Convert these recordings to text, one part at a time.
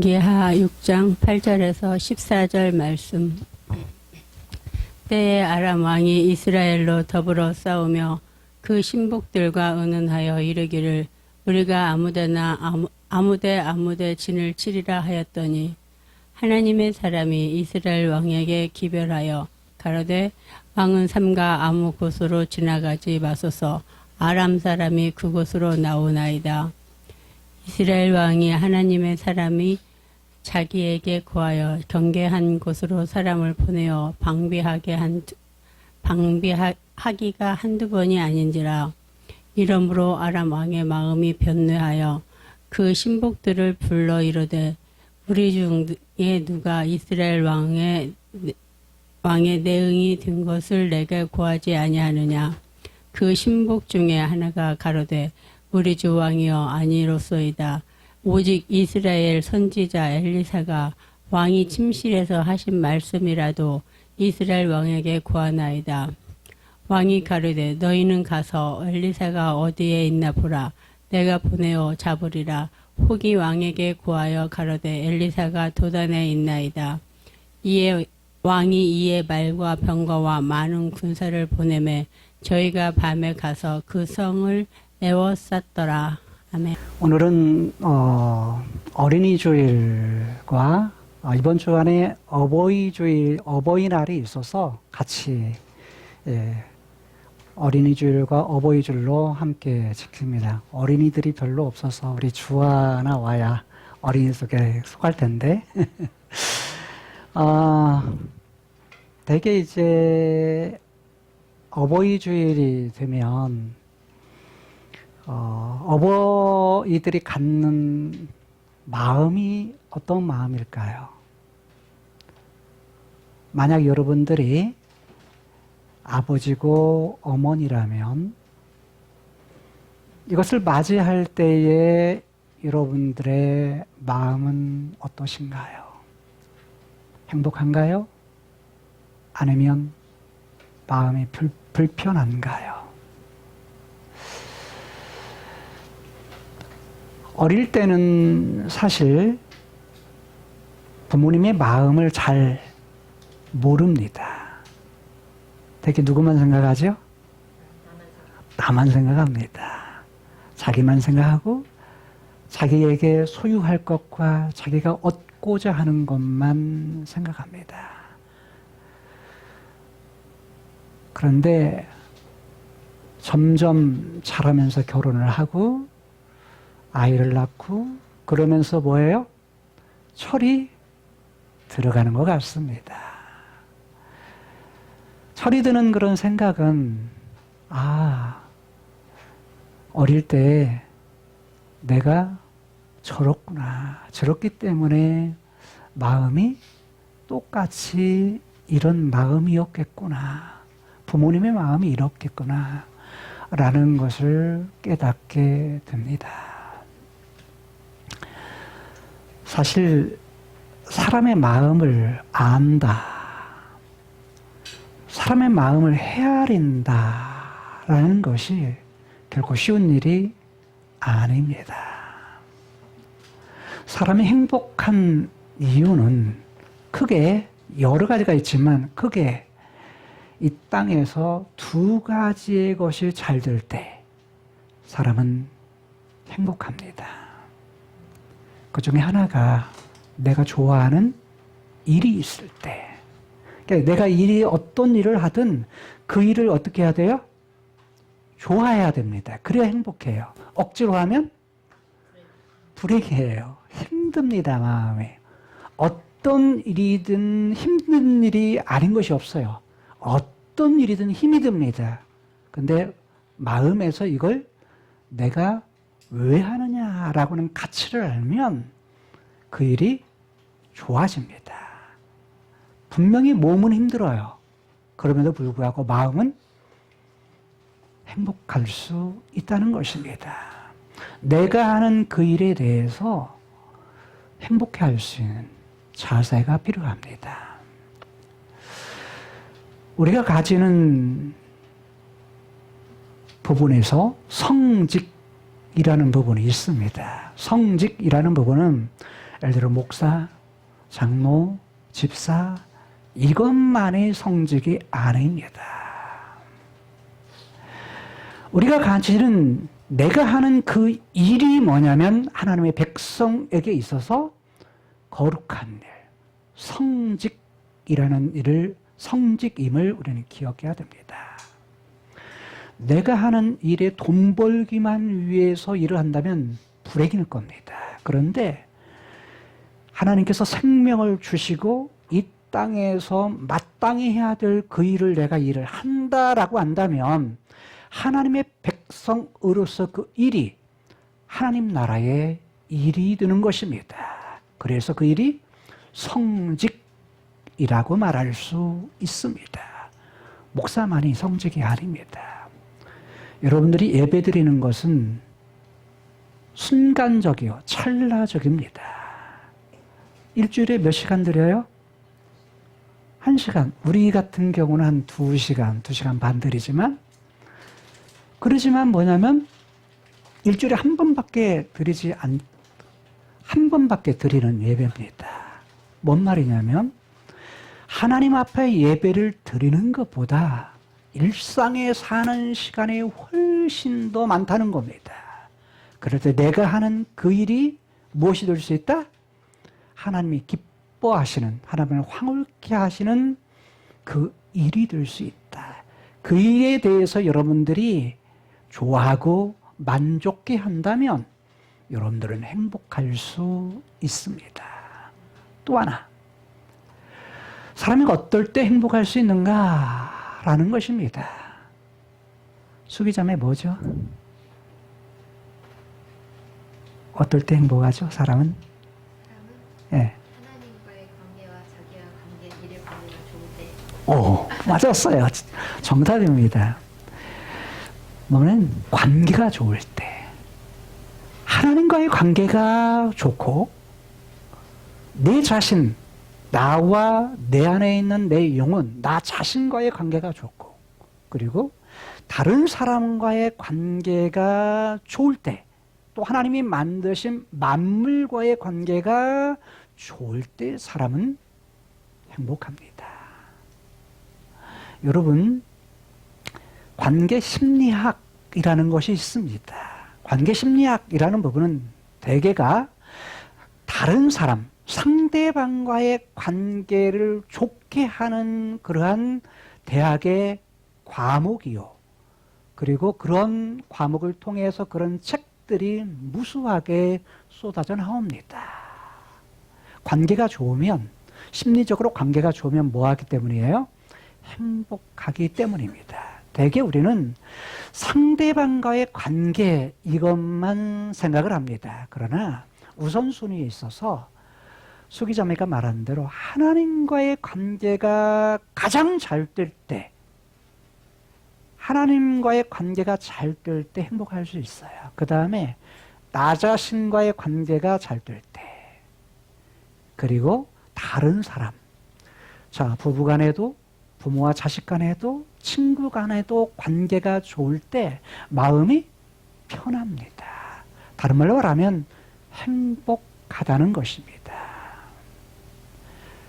열왕기하 6장 8절에서 14절 말씀. 때에 아람 왕이 이스라엘로 더불어 싸우며 그 신복들과 의논하여 이르기를 우리가 아무데 진을 치리라 하였더니 하나님의 사람이 이스라엘 왕에게 기별하여 가로되 왕은 삼가 아무 곳으로 지나가지 마소서. 아람 사람이 그곳으로 나오나이다. 이스라엘 왕이 하나님의 사람이 자기에게 구하여 경계한 곳으로 사람을 보내어 방비하기가 한두 번이 아닌지라. 이러므로 아람 왕의 마음이 변뇌하여 그 신복들을 불러 이르되 우리 중에 누가 이스라엘 왕의 내응이 든 것을 내게 구하지 아니하느냐. 그 신복 중에 하나가 가로되 우리 주 왕이여 아니로소이다. 오직 이스라엘 선지자 엘리사가 왕이 침실에서 하신 말씀이라도 이스라엘 왕에게 구하나이다. 왕이 가로되 너희는 가서 엘리사가 어디에 있나 보라. 내가 보내어 잡으리라. 혹이 왕에게 구하여 가로되 엘리사가 도단에 있나이다. 왕이 이에 말과 병거와 많은 군사를 보내매 저희가 밤에 가서 그 성을 에워쌌더라. 아멘. 오늘은 어린이 주일과 이번 주간에 어버이날이 있어서 같이 어린이 주일과 어버이 주일로 함께 지킵니다. 어린이들이 별로 없어서 우리 주하나 와야 어린이 속에 속할 텐데 대개 이제 어버이 주일이 되면 어버이들이 갖는 마음이 어떤 마음일까요? 만약 여러분들이 아버지고 어머니라면 이것을 맞이할 때에 여러분들의 마음은 어떠신가요? 행복한가요? 아니면 마음이 불편한가요? 어릴 때는 사실 부모님의 마음을 잘 모릅니다. 대개 누구만 생각하죠? 나만 생각합니다. 자기만 생각하고 자기에게 소유할 것과 자기가 얻고자 하는 것만 생각합니다. 그런데 점점 자라면서 결혼을 하고 아이를 낳고 그러면서 뭐예요? 철이 들어가는 것 같습니다. 철이 드는 그런 생각은 어릴 때 내가 저렇구나. 저렇기 때문에 마음이 똑같이 이런 마음이었겠구나. 부모님의 마음이 이렇겠구나. 라는 것을 깨닫게 됩니다. 사실 사람의 마음을 안다, 사람의 마음을 헤아린다라는 것이 결코 쉬운 일이 아닙니다. 사람이 행복한 이유는 크게 여러 가지가 있지만 크게 이 땅에서 두 가지의 것이 잘 될 때 사람은 행복합니다. 그 중에 하나가 내가 좋아하는 일이 있을 때. 그러니까 내가 어떤 일을 하든 그 일을 어떻게 해야 돼요? 좋아해야 됩니다. 그래야 행복해요. 억지로 하면 불행해요. 힘듭니다, 마음이. 어떤 일이든 힘든 일이 아닌 것이 없어요. 어떤 일이든 힘이 듭니다. 근데 마음에서 이걸 내가 왜 하느냐라고는 가치를 알면 그 일이 좋아집니다. 분명히 몸은 힘들어요. 그럼에도 불구하고 마음은 행복할 수 있다는 것입니다. 내가 하는 그 일에 대해서 행복해할 수 있는 자세가 필요합니다. 우리가 가지는 부분에서 성직이라는 부분이 있습니다. 성직이라는 부분은 예를 들어 목사, 장로, 집사 이것만의 성직이 아닙니다. 우리가 가지는 내가 하는 그 일이 뭐냐면 하나님의 백성에게 있어서 거룩한 일, 성직이라는 일을 성직임을 우리는 기억해야 됩니다. 내가 하는 일에 돈 벌기만 위해서 일을 한다면 불행일 겁니다. 그런데 하나님께서 생명을 주시고 이 땅에서 마땅히 해야 될 그 일을 내가 일을 한다라고 한다면 하나님의 백성으로서 그 일이 하나님 나라의 일이 되는 것입니다. 그래서 그 일이 성직이라고 말할 수 있습니다. 목사만이 성직이 아닙니다. 여러분들이 예배드리는 것은 순간적이요, 찰나적입니다. 일주일에 몇 시간 드려요? 1시간. 우리 같은 경우는 한 2시간, 2시간 반 드리지만, 그러지만 뭐냐면, 일주일에 한 번밖에 한 번밖에 드리는 예배입니다. 뭔 말이냐면, 하나님 앞에 예배를 드리는 것보다 일상에 사는 시간이 훨씬 더 많다는 겁니다. 그럴 때 내가 하는 그 일이 무엇이 될 수 있다? 하나님이 기뻐하시는, 하나님을 황홀케 하시는 그 일이 될 수 있다. 그 일에 대해서 여러분들이 좋아하고 만족해 한다면 여러분들은 행복할 수 있습니다. 또 하나, 사람이 어떨 때 행복할 수 있는가라는 것입니다. 수기자매 뭐죠? 어떨 때 행복하죠? 사람은? 예. 하나님과의 관계와 자기와 관계, 일의 관계가 좋을 때. 오, 맞았어요. 정답입니다. 뭐냐면 관계가 좋을 때, 하나님과의 관계가 좋고 내 자신, 나와 내 안에 있는 내 영혼, 나 자신과의 관계가 좋고, 그리고 다른 사람과의 관계가 좋을 때, 또 하나님이 만드신 만물과의 관계가 좋을 때 사람은 행복합니다. 여러분, 관계 심리학이라는 것이 있습니다. 관계 심리학이라는 부분은 대개가 다른 사람, 상대방과의 관계를 좋게 하는 그러한 대학의 과목이요. 그리고 그런 과목을 통해서 그런 책들이 무수하게 쏟아져 나옵니다. 관계가 좋으면, 심리적으로 관계가 좋으면 뭐 하기 때문이에요? 행복하기 때문입니다. 대개 우리는 상대방과의 관계 이것만 생각을 합니다. 그러나 우선순위에 있어서 수기자매가 말한 대로 하나님과의 관계가 가장 잘 될 때, 하나님과의 관계가 잘 될 때 행복할 수 있어요. 그 다음에 나 자신과의 관계가 잘 될 때, 그리고 다른 사람, 자, 부부간에도 부모와 자식 간에도 친구 간에도 관계가 좋을 때 마음이 편합니다. 다른 말로 말하면 행복하다는 것입니다.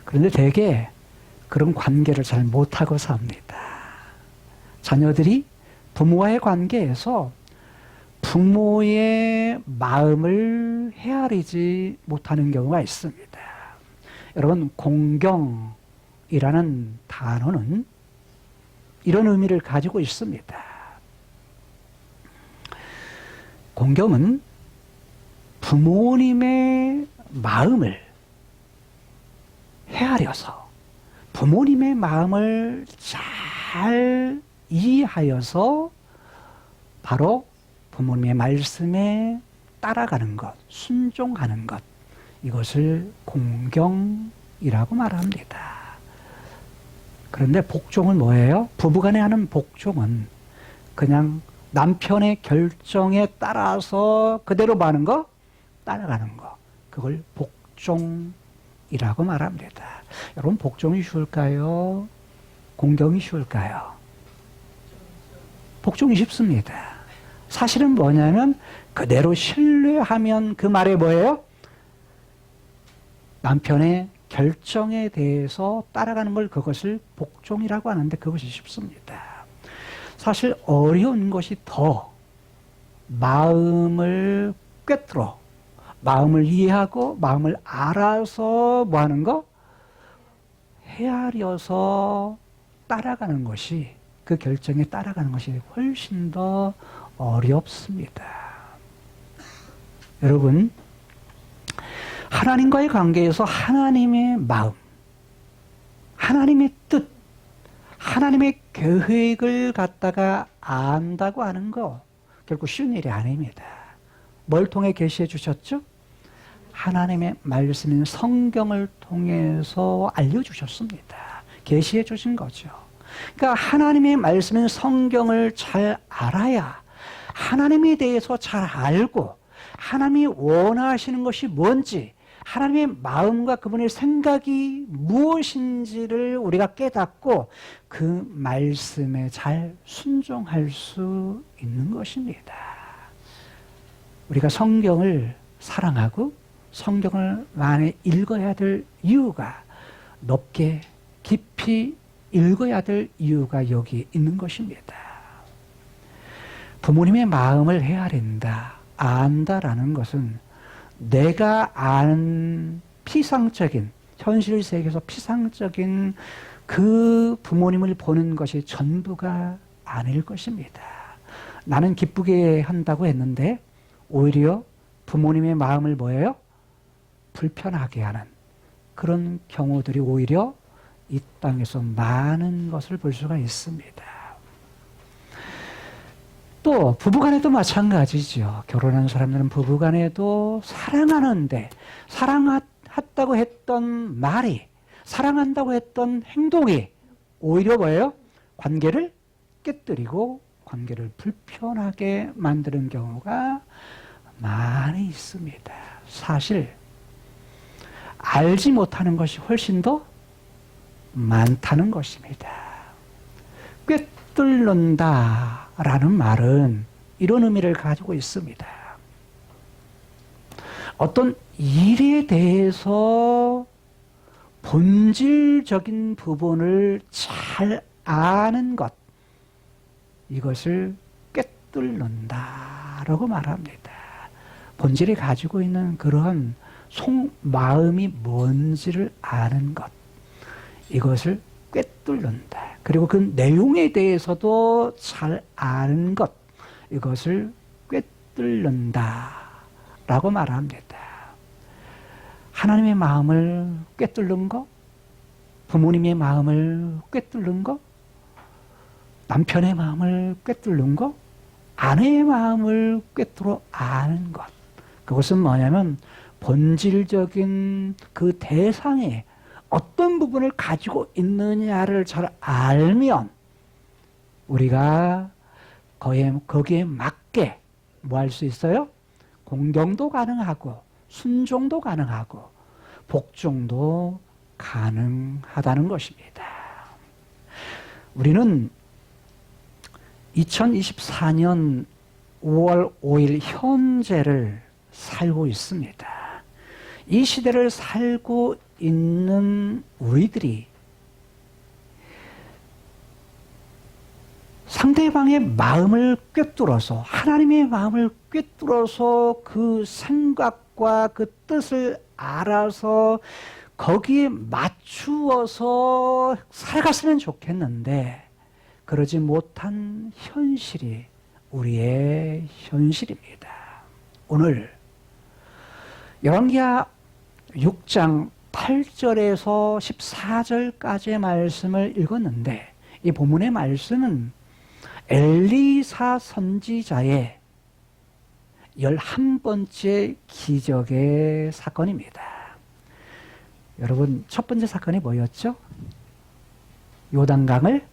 그런데 대개 그런 관계를 잘 못하고 삽니다. 자녀들이 부모와의 관계에서 부모의 마음을 헤아리지 못하는 경우가 있습니다. 여러분, 공경이라는 단어는 이런 의미를 가지고 있습니다. 공경은 부모님의 마음을 헤아려서 부모님의 마음을 잘 이해하여서 바로 부모님의 말씀에 따라가는 것, 순종하는 것, 이것을 공경이라고 말합니다. 그런데 복종은 뭐예요? 부부간에 하는 복종은 그냥 남편의 결정에 따라서 그대로 하는 거, 따라가는 거, 그걸 복종이라고 말합니다. 여러분, 복종이 쉬울까요? 공경이 쉬울까요? 복종이 쉽습니다. 사실은 뭐냐면 그대로 신뢰하면 그 말에 뭐예요? 남편의 결정에 대해서 따라가는 걸 그것을 복종이라고 하는데 그것이 쉽습니다. 사실 어려운 것이 더 마음을 꿰뚫어 마음을 이해하고 마음을 알아서 뭐 하는 거? 헤아려서 따라가는 것이 그 결정에 따라가는 것이 훨씬 더 어렵습니다. 여러분 하나님과의 관계에서 하나님의 마음, 하나님의 뜻, 하나님의 계획을 갖다가 안다고 하는 거 결코 쉬운 일이 아닙니다. 뭘 통해 계시해 주셨죠? 하나님의 말씀인 성경을 통해서 알려주셨습니다. 계시해 주신 거죠. 그러니까 하나님의 말씀인 성경을 잘 알아야 하나님에 대해서 잘 알고 하나님이 원하시는 것이 뭔지 하나님의 마음과 그분의 생각이 무엇인지를 우리가 깨닫고 그 말씀에 잘 순종할 수 있는 것입니다. 우리가 성경을 사랑하고 성경을 많이 읽어야 될 이유가 높게 깊이 읽어야 될 이유가 여기 있는 것입니다. 부모님의 마음을 헤아린다, 안다라는 것은 내가 아는 피상적인 현실 세계에서 피상적인 그 부모님을 보는 것이 전부가 아닐 것입니다. 나는 기쁘게 한다고 했는데 오히려 부모님의 마음을 뭐예요? 불편하게 하는 그런 경우들이 오히려 이 땅에서 많은 것을 볼 수가 있습니다. 또 부부간에도 마찬가지죠. 결혼한 사람들은 부부간에도 사랑하는데 사랑했다고 했던 말이 사랑한다고 했던 행동이 오히려 뭐예요? 관계를 깨뜨리고 관계를 불편하게 만드는 경우가 많이 있습니다. 사실 알지 못하는 것이 훨씬 더 많다는 것입니다. 꿰뚫는다라는 말은 이런 의미를 가지고 있습니다. 어떤 일에 대해서 본질적인 부분을 잘 아는 것, 이것을 꿰뚫는다라고 말합니다. 본질이 가지고 있는 그러한 속마음이 뭔지를 아는 것, 이것을 꿰뚫는다. 그리고 그 내용에 대해서도 잘 아는 것, 이것을 꿰뚫는다라고 말합니다. 하나님의 마음을 꿰뚫는 것, 부모님의 마음을 꿰뚫는 것, 남편의 마음을 꿰뚫는 것, 아내의 마음을 꿰뚫어 아는 것. 그것은 뭐냐면 본질적인 그 대상에 어떤 부분을 가지고 있느냐를 잘 알면 우리가 거기에 맞게 뭐 할 수 있어요? 공경도 가능하고 순종도 가능하고 복종도 가능하다는 것입니다. 우리는 2024년 5월 5일 현재를 살고 있습니다. 이 시대를 살고 있는 우리들이 상대방의 마음을 꿰뚫어서 하나님의 마음을 꿰뚫어서 그 생각과 그 뜻을 알아서 거기에 맞추어서 살아갔으면 좋겠는데 그러지 못한 현실이 우리의 현실입니다. 오늘 열왕기하 6장 8절에서 14절까지의 말씀을 읽었는데 이 본문의 말씀은 엘리사 선지자의 11번째 기적의 사건입니다. 여러분 첫 번째 사건이 뭐였죠? 요단강을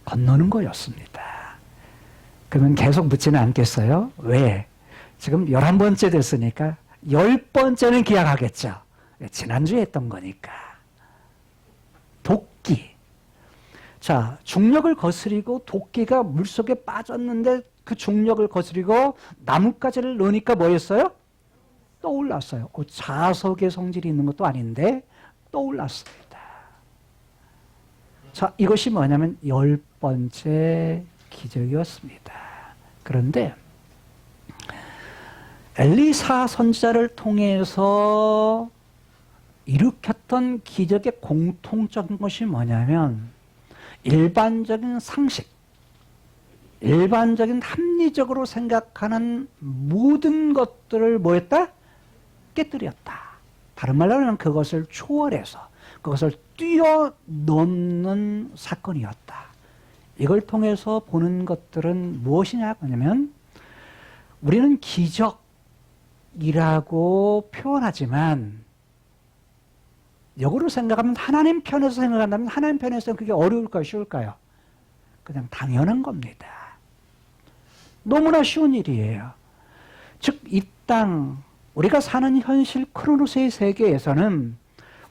건너는 거였습니다. 그러면 계속 묻지는 않겠어요? 왜? 지금 11번째 됐으니까 10번째는 기약하겠죠. 지난주에 했던 거니까. 도끼. 자, 중력을 거스리고 도끼가 물속에 빠졌는데 그 중력을 거스리고 나뭇가지를 넣으니까 뭐였어요? 떠올랐어요. 그 자석의 성질이 있는 것도 아닌데 떠올랐습니다. 자, 이것이 뭐냐면 10번째 기적이었습니다. 그런데 엘리사 선지자를 통해서 일으켰던 기적의 공통적인 것이 뭐냐면 일반적인 상식, 일반적인 합리적으로 생각하는 모든 것들을 뭐했다? 깨뜨렸다. 다른 말로 하면 그것을 초월해서 그것을 뛰어넘는 사건이었다. 이걸 통해서 보는 것들은 무엇이냐 하냐면 우리는 기적이라고 표현하지만 역으로 생각하면 하나님 편에서 생각한다면 하나님 편에서는 그게 어려울까요? 쉬울까요? 그냥 당연한 겁니다. 너무나 쉬운 일이에요. 즉, 이 땅, 우리가 사는 현실 크로노스의 세계에서는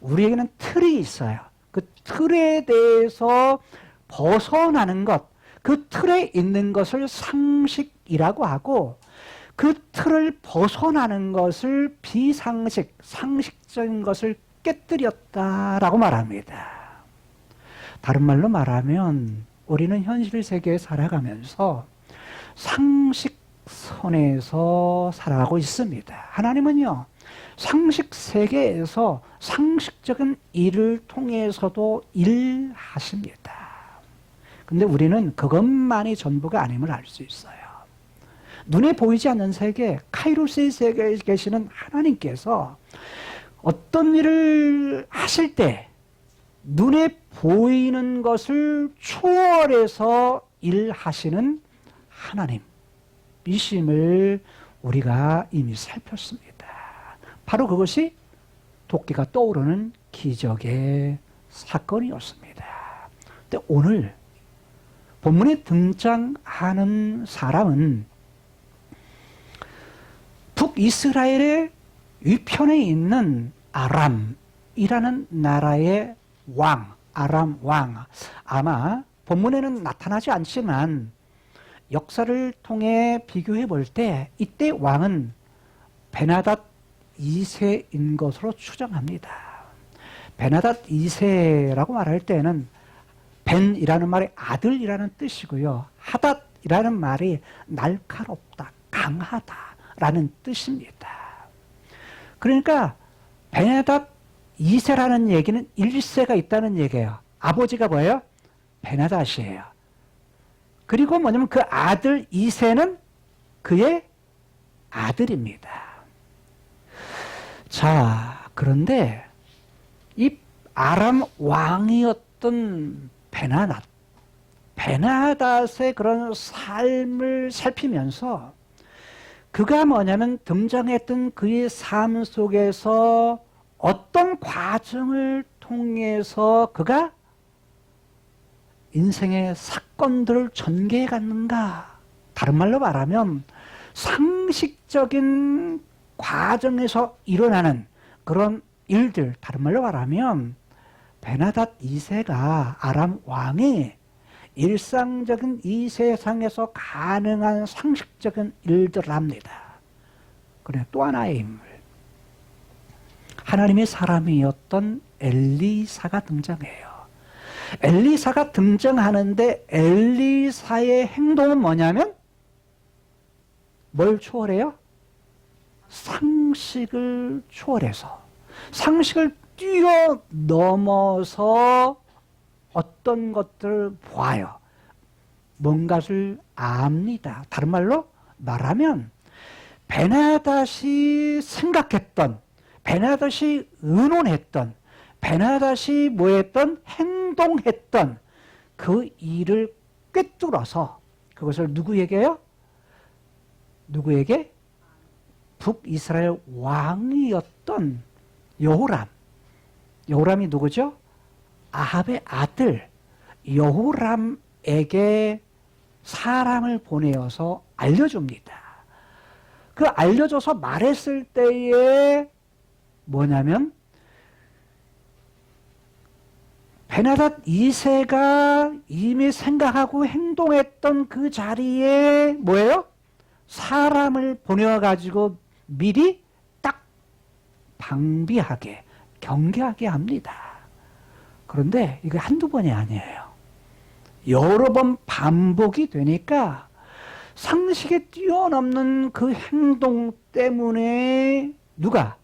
우리에게는 틀이 있어요. 그 틀에 대해서 벗어나는 것, 그 틀에 있는 것을 상식이라고 하고 그 틀을 벗어나는 것을 비상식, 상식적인 것을 깨뜨렸다라고 말합니다. 다른 말로 말하면 우리는 현실 세계에 살아가면서 상식선에서 살아가고 있습니다. 하나님은요, 상식 세계에서 상식적인 일을 통해서도 일하십니다. 근데 우리는 그것만이 전부가 아님을 알 수 있어요. 눈에 보이지 않는 세계, 카이로스의 세계에 계시는 하나님께서 어떤 일을 하실 때 눈에 보이는 것을 초월해서 일하시는 하나님이심을 우리가 이미 살폈습니다. 바로 그것이 도끼가 떠오르는 기적의 사건이었습니다. 근데 오늘 본문에 등장하는 사람은 북이스라엘의 위편에 있는 아람이라는 나라의 왕, 아람 왕. 아마 본문에는 나타나지 않지만 역사를 통해 비교해 볼 때 이때 왕은 베나닷 2세인 것으로 추정합니다. 베나닷 2세라고 말할 때는 벤이라는 말이 아들이라는 뜻이고요. 하닷이라는 말이 날카롭다, 강하다라는 뜻입니다. 그러니까 베나닷 2세라는 얘기는 1세가 있다는 얘기예요. 아버지가 뭐예요? 베나닷이에요. 그리고 뭐냐면 그 아들 2세는 그의 아들입니다. 자, 그런데 이 아람 왕이었던 베나닷의 그런 삶을 살피면서 그가 뭐냐면 등장했던 그의 삶 속에서 어떤 과정을 통해서 그가 인생의 사건들을 전개해 갔는가? 다른 말로 말하면 상식적인 과정에서 일어나는 그런 일들, 다른 말로 말하면 베나닷 2세가 아람 왕이 일상적인 이 세상에서 가능한 상식적인 일들을 합니다. 그래, 또 하나의 인물. 하나님의 사람이었던 엘리사가 등장해요. 엘리사가 등장하는데 엘리사의 행동은 뭐냐면 뭘 초월해요? 상식을 초월해서 상식을 뛰어넘어서 어떤 것들을 보아요. 뭔가를 압니다. 다른 말로 말하면 베나닷이 생각했던, 베나닷이 의논했던, 베나닷이 뭐했던, 행동했던 그 일을 꿰뚫어서 그것을 누구에게요? 누구에게? 북이스라엘 왕이었던 여호람. 여호람이 누구죠? 아합의 아들 여호람에게 사람을 보내어서 알려줍니다. 그 알려줘서 말했을 때에 뭐냐면 베나닷 2세가 이미 생각하고 행동했던 그 자리에 뭐예요? 사람을 보내어가지고 미리 딱 방비하게, 경계하게 합니다. 그런데 이게 한두 번이 아니에요. 여러 번 반복이 되니까 상식에 뛰어넘는 그 행동 때문에 누가?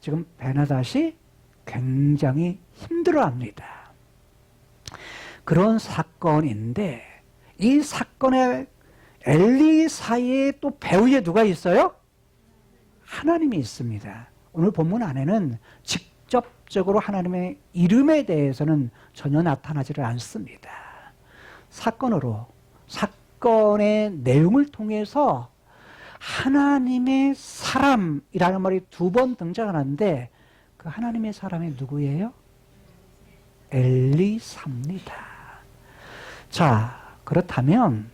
지금 베나닷이 굉장히 힘들어합니다. 그런 사건인데 이 사건의 엘리 사이에 또 배후에 누가 있어요? 하나님이 있습니다. 오늘 본문 안에는 직접적으로 하나님의 이름에 대해서는 전혀 나타나지를 않습니다. 사건의 내용을 통해서 하나님의 사람이라는 말이 2번 등장하는데 그 하나님의 사람이 누구예요? 엘리사입니다. 자, 그렇다면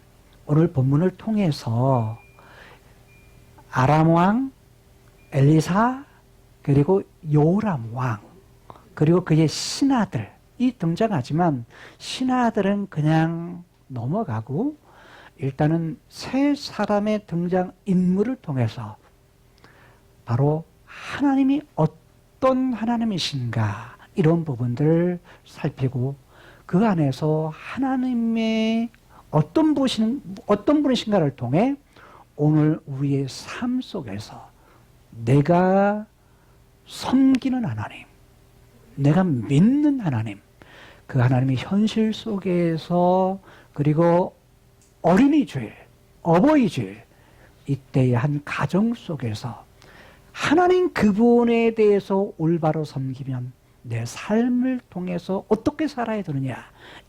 오늘 본문을 통해서 아람 왕, 엘리사, 그리고 요람 왕, 그리고 그의 신하들이 등장하지만 신하들은 그냥 넘어가고 일단은 세 사람의 등장 인물을 통해서 바로 하나님이 어떤 하나님이신가 이런 부분들을 살피고 그 안에서 하나님의 어떤 분이신가를 통해 오늘 우리의 삶 속에서 내가 섬기는 하나님, 내가 믿는 하나님, 그 하나님의 현실 속에서 그리고 어린이 주일, 어버이 주일 이때의 한 가정 속에서 하나님 그분에 대해서 올바로 섬기면 내 삶을 통해서 어떻게 살아야 되느냐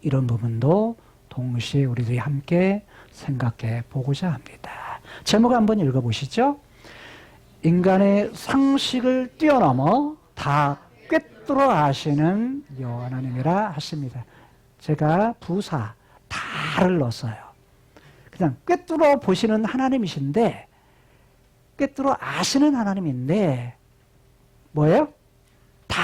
이런 부분도 동시에 우리들이 함께 생각해 보고자 합니다. 제목 한번 읽어보시죠. 인간의 상식을 뛰어넘어 다 꿰뚫어 아시는 여호와 하나님이라 하십니다. 제가 부사 다를 넣었어요. 그냥 꿰뚫어 보시는 하나님이신데 꿰뚫어 아시는 하나님인데 뭐예요? 다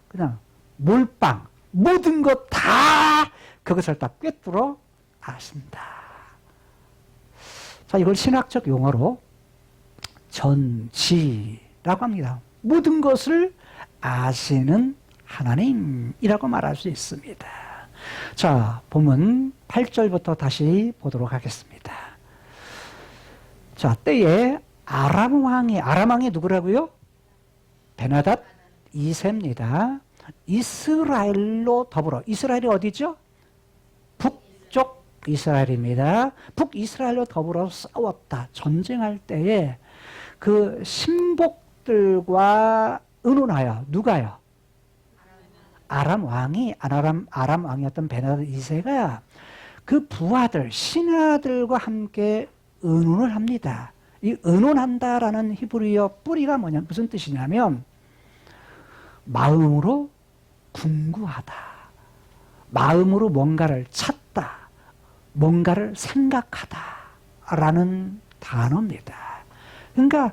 그냥 몰빵 모든 것 다 그것을 다 꿰뚫어 아신다. 자, 이걸 신학적 용어로 전지라고 합니다. 모든 것을 아시는 하나님이라고 말할 수 있습니다. 자, 본문 8절부터 다시 보도록 하겠습니다. 자, 때에 아람 왕이 누구라고요? 베나닷 2세입니다. 이스라엘로 더불어, 이스라엘이 어디죠? 북쪽 이스라엘입니다. 북이스라엘로 더불어 싸웠다. 전쟁할 때에 그 신복들과 의논하여 누가요? 아람 왕이었던 베나닷 2세가 그 부하들, 신하들과 함께 의논을 합니다. 이 의논한다라는 히브리어 뿌리가 무슨 뜻이냐면 마음으로 궁구하다. 마음으로 뭔가를 찾다. 뭔가를 생각하다. 라는 단어입니다. 그러니까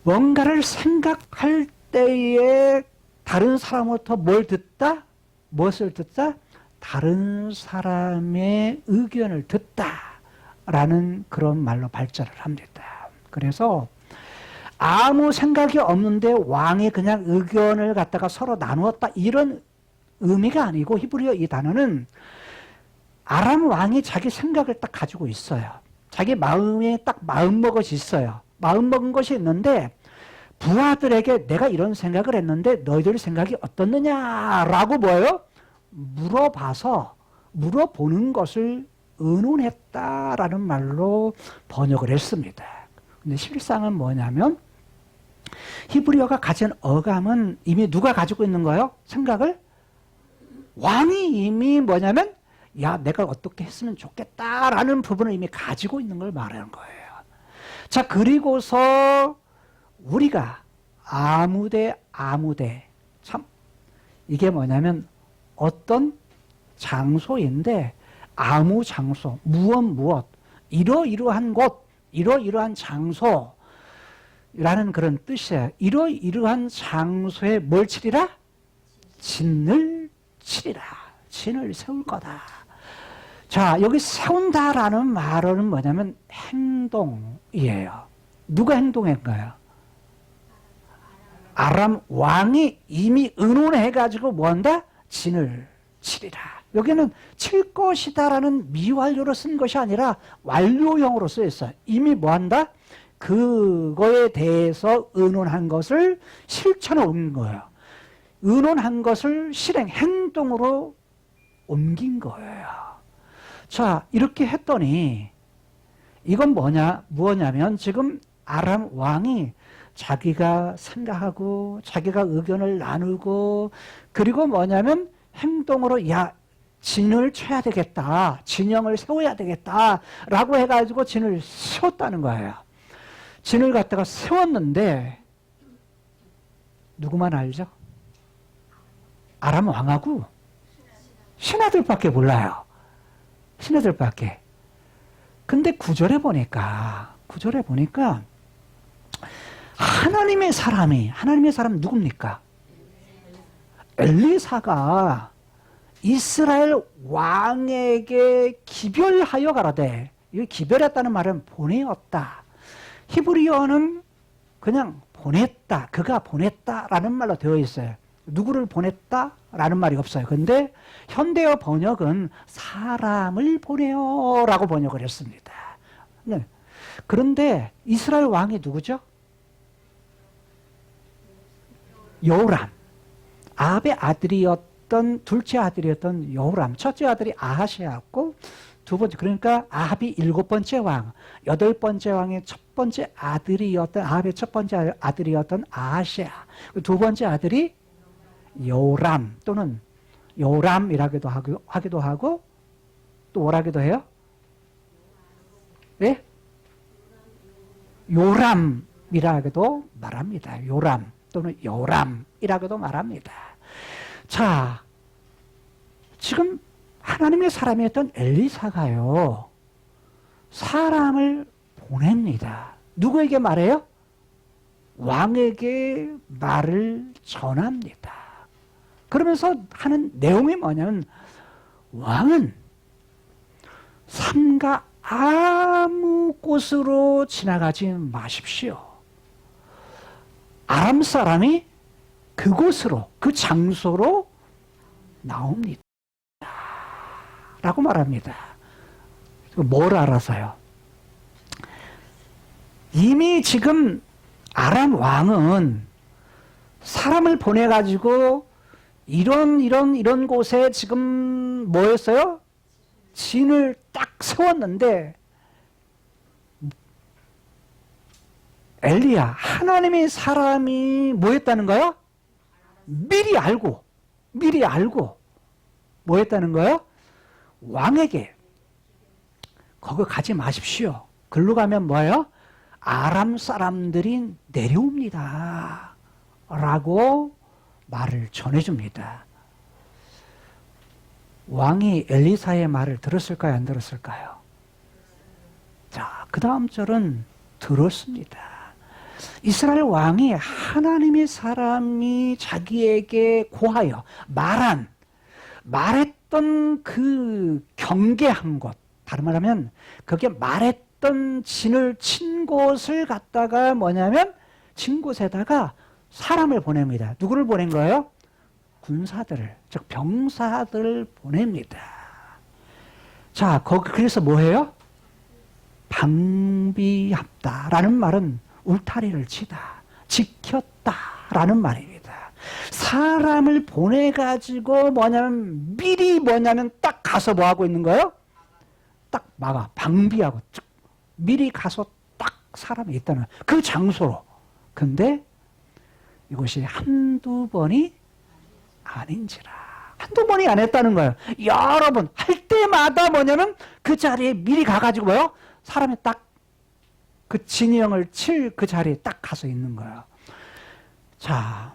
뭔가를 생각할 때에 다른 사람으로부터 뭘 듣다? 무엇을 듣다? 다른 사람의 의견을 듣다라는 그런 말로 발전을 합니다. 그래서 아무 생각이 없는데 왕이 그냥 의견을 갖다가 서로 나누었다 이런 의미가 아니고 히브리어 이 단어는 아람 왕이 자기 생각을 딱 가지고 있어요. 자기 마음에 딱 마음먹것이 있어요. 마음먹은 것이 있는데 부하들에게 내가 이런 생각을 했는데 너희들 생각이 어떻느냐라고 뭐예요? 물어보는 것을 의논했다라는 말로 번역을 했습니다. 근데 실상은 뭐냐면 히브리어가 가진 어감은 이미 누가 가지고 있는 거예요? 생각을? 왕이 이미 뭐냐면 야, 내가 어떻게 했으면 좋겠다라는 부분을 이미 가지고 있는 걸 말하는 거예요. 자, 그리고서 우리가 아무데 참 이게 뭐냐면 어떤 장소인데 아무 장소, 무엇 이러이러한 곳, 이러이러한 장소라는 그런 뜻이에요. 이러이러한 장소에 뭘 치리라? 진을 치리라. 진을 세울 거다. 자, 여기 세운다라는 말은 뭐냐면 행동이에요. 누가 행동했나요? 아람 왕이 이미 의논해가지고 뭐한다? 진을 치리라. 여기는 칠 것이다라는 미완료로 쓴 것이 아니라 완료형으로 쓰여 있어요. 이미 뭐한다? 그거에 대해서 의논한 것을 실천에 옮긴 거예요. 의논한 것을 실행, 행동으로 옮긴 거예요. 자, 이렇게 했더니 이건 무엇냐면 지금 아람 왕이 자기가 생각하고 자기가 의견을 나누고 그리고 뭐냐면 행동으로 야 진을 쳐야 되겠다. 진영을 세워야 되겠다. 라고 해가지고 진을 세웠다는 거예요. 진을 갖다가 세웠는데 누구만 알죠? 아람 왕하고 신하들밖에 몰라요. 신하들밖에. 근데 구절에 보니까 하나님의 사람 누굽니까? 엘리사가 이스라엘 왕에게 기별하여 가라되, 이 기별했다는 말은 보내었다. 히브리어는 그냥 보냈다, 그가 보냈다라는 말로 되어 있어요. 누구를 보냈다라는 말이 없어요. 근데 현대어 번역은 사람을 보내요라고 번역을 했습니다. 네. 그런데 이스라엘 왕이 누구죠? 여호람. 아합의 아들이었던 둘째 아들이었던 여호람. 첫째 아들이 아하시아였고 두 번째, 그러니까 아합이 7번째 왕, 8번째 왕의 첫 번째 아들이었던 아합의 첫 번째 아들이었던 아하시아. 두 번째 아들이 요람 또는 요람이라기도 하고 또 뭐라기도 해요? 네? 요람이라고도 말합니다. 요람 또는 요람이라고도 말합니다. 자, 지금 하나님의 사람이었던 엘리사가요, 사람을 보냅니다. 누구에게 말해요? 왕에게 말을 전합니다. 그러면서 하는 내용이 뭐냐면, 왕은 삼가 아무 곳으로 지나가지 마십시오. 아람 사람이 그곳으로, 그 장소로 나옵니다. 라고 말합니다. 뭘 알아서요? 이미 지금 아람 왕은 사람을 보내가지고 이런 곳에 지금 뭐 했어요? 진을 딱 세웠는데, 엘리야, 하나님의 사람이 뭐 했다는 거야? 미리 알고 뭐 했다는 거야? 왕에게 거기 가지 마십시오. 글로 가면 뭐예요? 아람 사람들이 내려옵니다. 라고 말을 전해줍니다. 왕이 엘리사의 말을 들었을까요? 안 들었을까요? 자, 그 다음 절은 들었습니다. 이스라엘 왕이 하나님의 사람이 자기에게 고하여 말했던 그 경계한 곳, 다른 말하면 그게 말했던 진을 친 곳을 갖다가 뭐냐면 친 곳에다가 사람을 보냅니다. 누구를 보낸 거예요? 군사들을, 즉 병사들을 보냅니다. 자, 그래서 뭐예요? 방비합다라는 말은 울타리를 치다, 지켰다라는 말입니다. 사람을 보내가지고 미리 딱 가서 뭐 하고 있는 거예요? 딱 막아, 방비하고, 즉 미리 가서 딱 사람이 있다는 그 장소로. 근데 이것이 한두 번이 아닌지라. 한두 번이 안 했다는 거예요. 여러 번 할 때마다 그 자리에 미리 가가지고 뭐요? 사람이 딱 그 진영을 칠 그 자리에 딱 가서 있는 거예요. 자,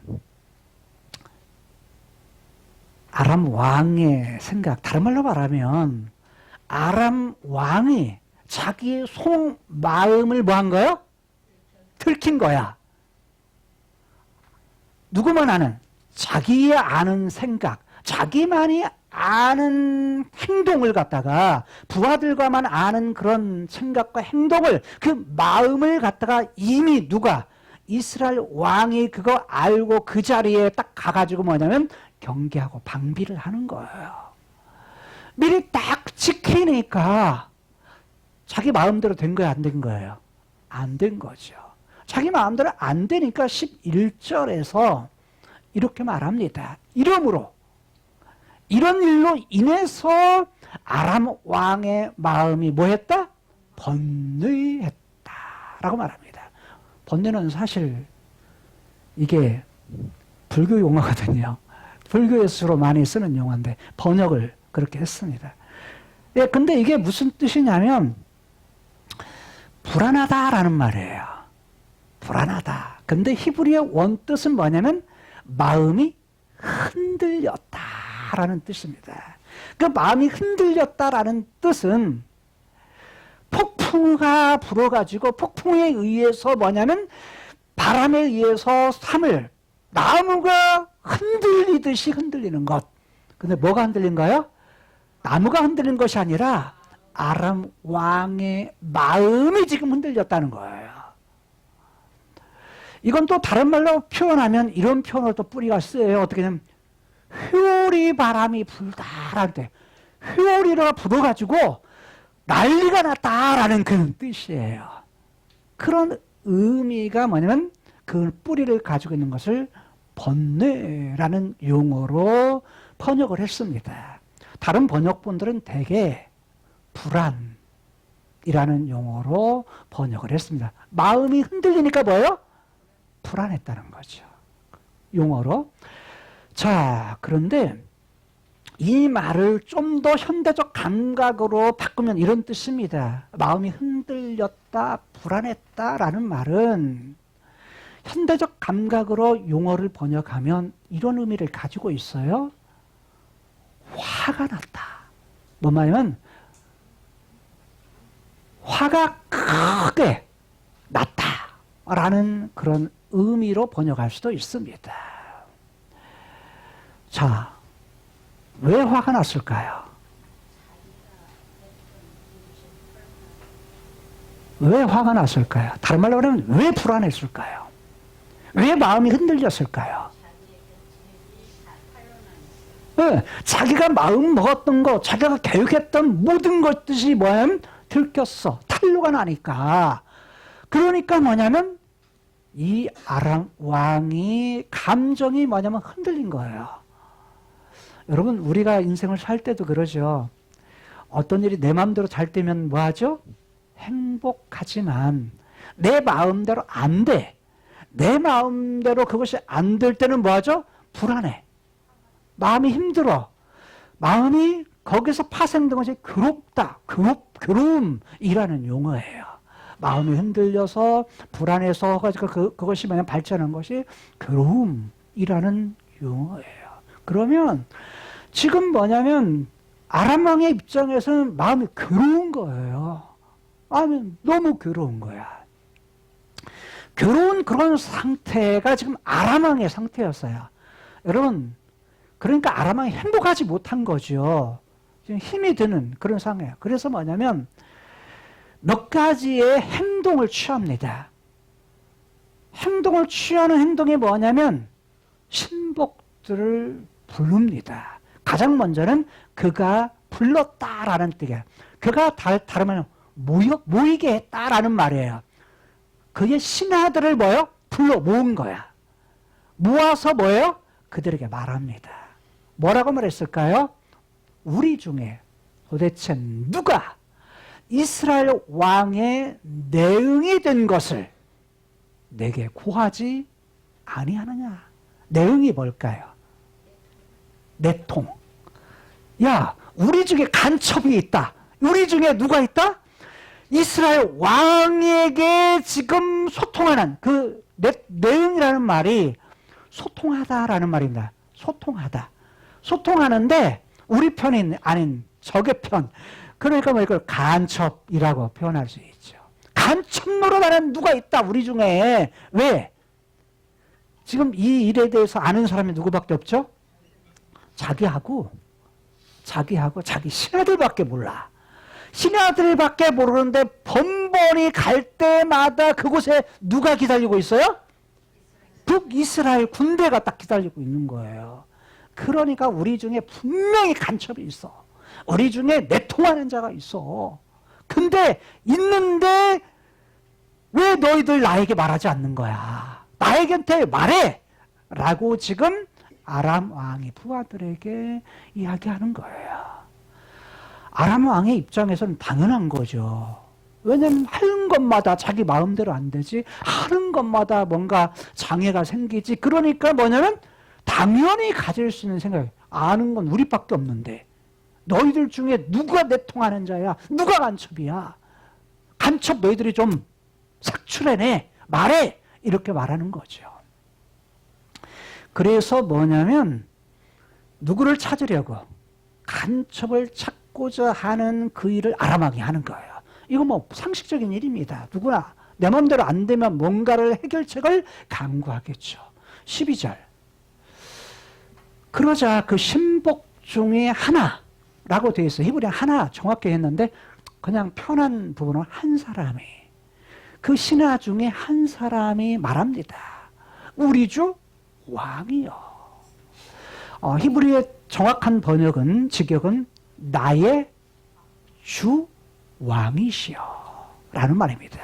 아람 왕의 생각, 다른 말로 말하면 아람 왕이 자기의 속마음을 뭐 한 거예요? 들킨 거야. 누구만 아는, 자기의 아는 생각, 자기만이 아는 행동을 갖다가, 부하들과만 아는 그런 생각과 행동을, 그 마음을 갖다가 이미 누가? 이스라엘 왕이 그거 알고 그 자리에 딱 가가지고 뭐냐면 경계하고 방비를 하는 거예요. 미리 딱 지키니까 자기 마음대로 된 거예요, 안 된 거예요? 안 된 거죠. 자기 마음대로 안 되니까 11절에서 이렇게 말합니다. 이러므로 이런 일로 인해서 아람 왕의 마음이 뭐했다? 번뇌했다라고 말합니다. 번뇌는 사실 이게 불교 용어거든요. 불교에서 주로 많이 쓰는 용어인데 번역을 그렇게 했습니다. 예, 근데 이게 무슨 뜻이냐면 불안하다라는 말이에요. 불안하다. 근데 히브리의 원뜻은 뭐냐면 마음이 흔들렸다라는 뜻입니다. 그 마음이 흔들렸다라는 뜻은 폭풍우가 불어가지고 폭풍에 의해서 뭐냐면 바람에 의해서 산을 나무가 흔들리듯이 흔들리는 것. 근데 뭐가 흔들린가요? 나무가 흔들린 것이 아니라 아람 왕의 마음이 지금 흔들렸다는 거예요. 이건 또 다른 말로 표현하면 이런 표현을 또 뿌리가 쓰여요. 어떻게 하냐면 회오리 바람이 불다라는 때 회오리가 불어가지고 난리가 났다라는 그런 뜻이에요. 그런 의미가 뭐냐면 그 뿌리를 가지고 있는 것을 번뇌라는 용어로 번역을 했습니다. 다른 번역본들은 대개 불안이라는 용어로 번역을 했습니다. 마음이 흔들리니까 뭐예요? 불안했다는 거죠. 용어로. 자, 그런데 이 말을 좀 더 현대적 감각으로 바꾸면 이런 뜻입니다. 마음이 흔들렸다, 불안했다라는 말은 현대적 감각으로 용어를 번역하면 이런 의미를 가지고 있어요. 화가 났다. 뭔 말이냐면 화가 크게 났다라는 그런 의미로 번역할 수도 있습니다. 자, 왜 화가 났을까요? 왜 화가 났을까요? 다른 말로 하면 왜 불안했을까요? 왜 마음이 흔들렸을까요? 네, 자기가 마음 먹었던 거, 자기가 계획했던 모든 것들이 뭐냐면 들켰어. 탄로가 나니까. 그러니까 뭐냐면 이 아람 왕이 감정이 뭐냐면 흔들린 거예요. 여러분, 우리가 인생을 살 때도 그러죠. 어떤 일이 내 마음대로 잘 되면 뭐하죠? 행복하지만 내 마음대로 안 돼. 내 마음대로 그것이 안 될 때는 뭐하죠? 불안해. 마음이 힘들어. 마음이 거기서 파생된 것이 괴롭다. 괴로움이라는 용어예요. 마음이 흔들려서 불안해서 그것이 만약 발전한 것이 괴로움이라는 용어예요. 그러면 지금 뭐냐면 아람 왕의 입장에서는 마음이 괴로운 거예요. 마음이 너무 괴로운 거야. 괴로운 그런 상태가 지금 아람 왕의 상태였어요. 여러분, 그러니까 아람 왕이 행복하지 못한 거죠. 지금 힘이 드는 그런 상황이에요. 그래서 뭐냐면 몇 가지의 행동을 취합니다. 행동을 취하는 행동이 뭐냐면 신복들을 부릅니다. 가장 먼저는 그가 불렀다라는 뜻이에요. 그가 다른 말은 모이게 했다라는 말이에요. 그의 신하들을 뭐예요? 불러 모은 거야. 모아서 뭐예요? 그들에게 말합니다. 뭐라고 말했을까요? 우리 중에 도대체 누가 이스라엘 왕의 내응이 된 것을 내게 고하지 아니하느냐? 내응이 뭘까요? 내통. 야, 우리 중에 간첩이 있다. 우리 중에 누가 있다? 이스라엘 왕에게 지금 소통하는 그 내응이라는 말이 소통하다라는 말입니다. 소통하다. 소통하는데 우리 편이 아닌 적의 편. 그러니까 뭐 이걸 간첩이라고 표현할 수 있죠. 간첩 노릇하는 누가 있다 우리 중에. 왜? 지금 이 일에 대해서 아는 사람이 누구밖에 없죠? 자기하고 자기 신하들밖에 몰라. 신하들밖에 모르는데 번번이 갈 때마다 그곳에 누가 기다리고 있어요? 북이스라엘 군대가 딱 기다리고 있는 거예요. 그러니까 우리 중에 분명히 간첩이 있어. 우리 중에 내통하는 자가 있어. 근데 있는데 왜 너희들 나에게 말하지 않는 거야? 나에게한테 말해! 라고 지금 아람 왕이 부하들에게 이야기하는 거예요. 아람 왕의 입장에서는 당연한 거죠. 왜냐면 하는 것마다 자기 마음대로 안 되지. 하는 것마다 뭔가 장애가 생기지. 그러니까 뭐냐면 당연히 가질 수 있는 생각. 아는 건 우리밖에 없는데 너희들 중에 누가 내통하는 자야? 누가 간첩이야? 간첩 너희들이 좀 색출해내. 말해. 이렇게 말하는 거죠. 그래서 뭐냐면 누구를 찾으려고 간첩을 찾고자 하는 그 일을 아람 왕이 하는 거예요. 이거 뭐 상식적인 일입니다. 누구나 내 마음대로 안 되면 뭔가를 해결책을 강구하겠죠. 12절. 그러자 그 신복 중에 하나라고 되어 있어요. 히브리 하나 정확히 했는데 그냥 편한 부분은 한 사람이, 그 신하 중에 한 사람이 말합니다. 우리 주 왕이요. 히브리의 정확한 직역은 나의 주 왕이시여 라는 말입니다.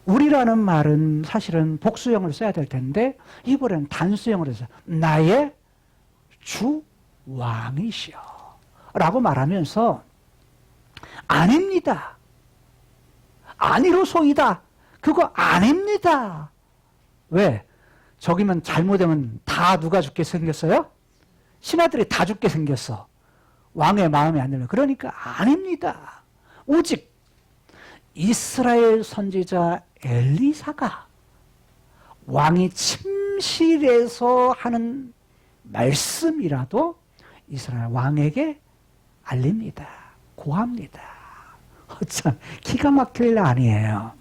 우리라는 말은 사실은 복수형을 써야 될 텐데 히브리는 단수형으로 해서 나의 주 왕이시여 라고 말하면서 아닙니다. 아니로소이다. 그거 아닙니다. 왜? 저기면 잘못하면 다 누가 죽게 생겼어요? 신하들이 다 죽게 생겼어. 왕의 마음에 안 들면. 그러니까 아닙니다. 오직 이스라엘 선지자 엘리사가 왕이 침실에서 하는 말씀이라도 이스라엘 왕에게 알립니다. 고합니다. 참 기가 막힐 일 아니에요.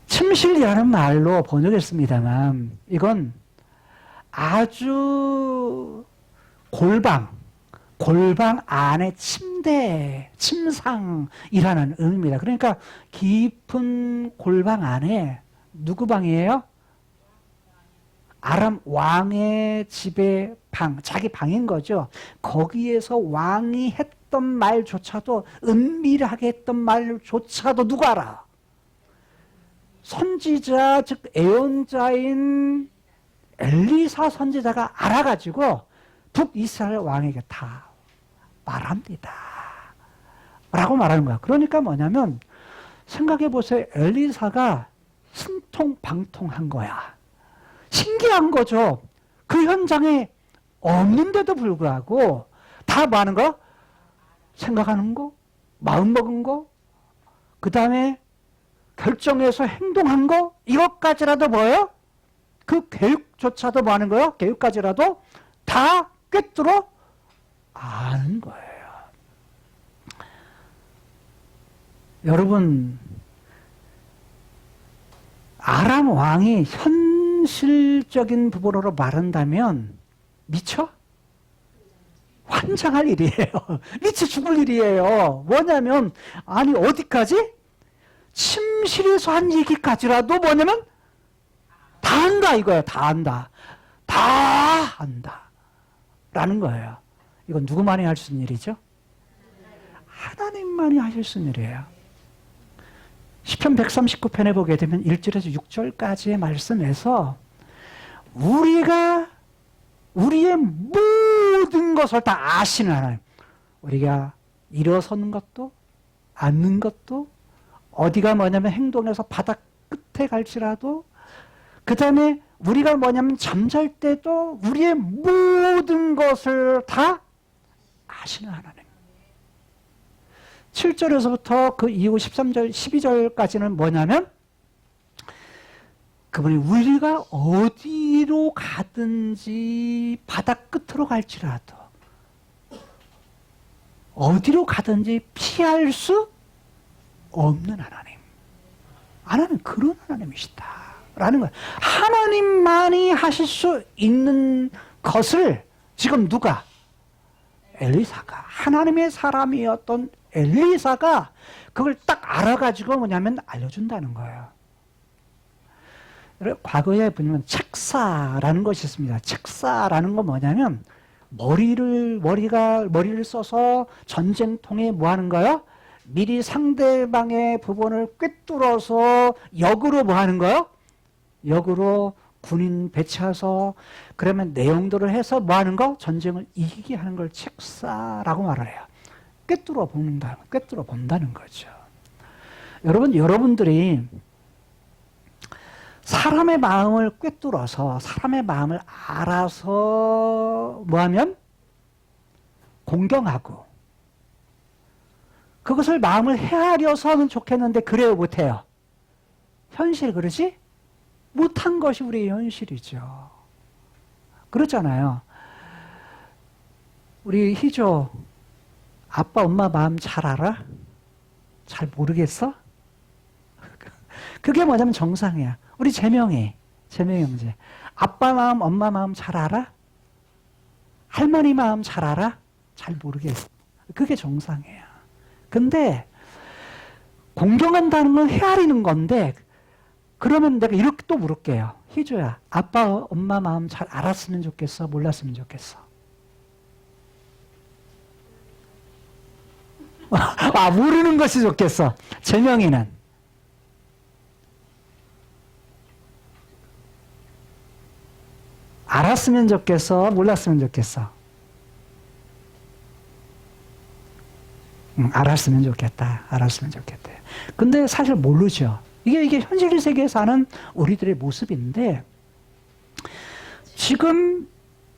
침실이라는 말로 번역했습니다만 이건 아주 골방 안에 침대, 침상이라는 의미입니다. 그러니까 깊은 골방 안에 누구 방이에요? 아람 왕의 집의 방, 자기 방인 거죠. 거기에서 왕이 했던 말조차도, 은밀하게 했던 말조차도 누가 알아? 선지자, 즉 예언자인 엘리사 선지자가 알아가지고 북이스라엘 왕에게 다 말합니다. 라고 말하는 거야. 그러니까 뭐냐면 생각해 보세요. 엘리사가 승통방통한 거야. 신기한 거죠. 그 현장에 없는데도 불구하고 다 뭐 하는 거? 생각하는 거, 마음먹은 거, 그 다음에 결정해서 행동한 거, 이것까지라도 뭐예요? 그 계획조차도 뭐 하는 거예요? 계획까지라도 다 꿰뚫어 아는 거예요. 여러분, 아람 왕이 현실적인 부분으로 말한다면 미쳐? 환장할 일이에요. 미쳐 죽을 일이에요. 뭐냐면 아니 어디까지? 침실에서 한 얘기까지라도 뭐냐면 다 안다 이거예요. 다 안다. 다 안다. 라는 거예요. 이건 누구만이 할 수 있는 일이죠? 하나님만이 하실 수 있는 일이에요. 시편 139편에 보게 되면 1절에서 6절까지의 말씀에서 우리가 우리의 모든 것을 다 아시는 하나님. 우리가 일어서는 것도 앉는 것도 어디가 뭐냐면 행동에서 바닥 끝에 갈지라도 그 다음에 우리가 뭐냐면 잠잘 때도 우리의 모든 것을 다 아시는 하나님. 7절에서부터 그 이후 13절, 12절까지는 뭐냐면 그분이 우리가 어디로 가든지 바닥 끝으로 갈지라도 어디로 가든지 피할 수 없는 하나님. 하나님 그런 하나님이시다. 라는 거예요. 하나님만이 하실 수 있는 것을 지금 누가? 엘리사가. 하나님의 사람이었던 엘리사가 그걸 딱 알아가지고 뭐냐면 알려준다는 거예요. 과거에 보면 책사라는 것이 있습니다. 책사라는 건 뭐냐면 머리를 써서 전쟁통에 뭐 하는 거요? 미리 상대방의 부분을 꿰뚫어서 역으로 뭐 하는 거요? 역으로 군인 배치해서 그러면 내용들을 해서 뭐 하는 거? 전쟁을 이기게 하는 걸 책사라고 말을 해요. 꿰뚫어 본다는 거죠. 여러분들이 사람의 마음을 꿰뚫어서 사람의 마음을 알아서 뭐하면 공경하고 그것을 마음을 헤아려서 하면 좋겠는데 그래요 못해요? 현실 그러지? 못한 것이 우리의 현실이죠. 그렇잖아요. 우리 희조 아빠 엄마 마음 잘 알아? 잘 모르겠어? 그게 뭐냐면 정상이야. 우리 재명이 형제 아빠 마음 엄마 마음 잘 알아? 할머니 마음 잘 알아? 잘 모르겠어. 그게 정상이에요. 근데 공경한다는 건 헤아리는 건데 그러면 내가 이렇게 또 물을게요. 희조야 아빠 엄마 마음 잘 알았으면 좋겠어? 몰랐으면 좋겠어? 모르는 것이 좋겠어. 재명이는 알았으면 좋겠어? 몰랐으면 좋겠어? 알았으면 좋겠다. 알았으면 좋겠다. 근데 사실 모르죠. 이게 현실 세계에 사는 우리들의 모습인데 지금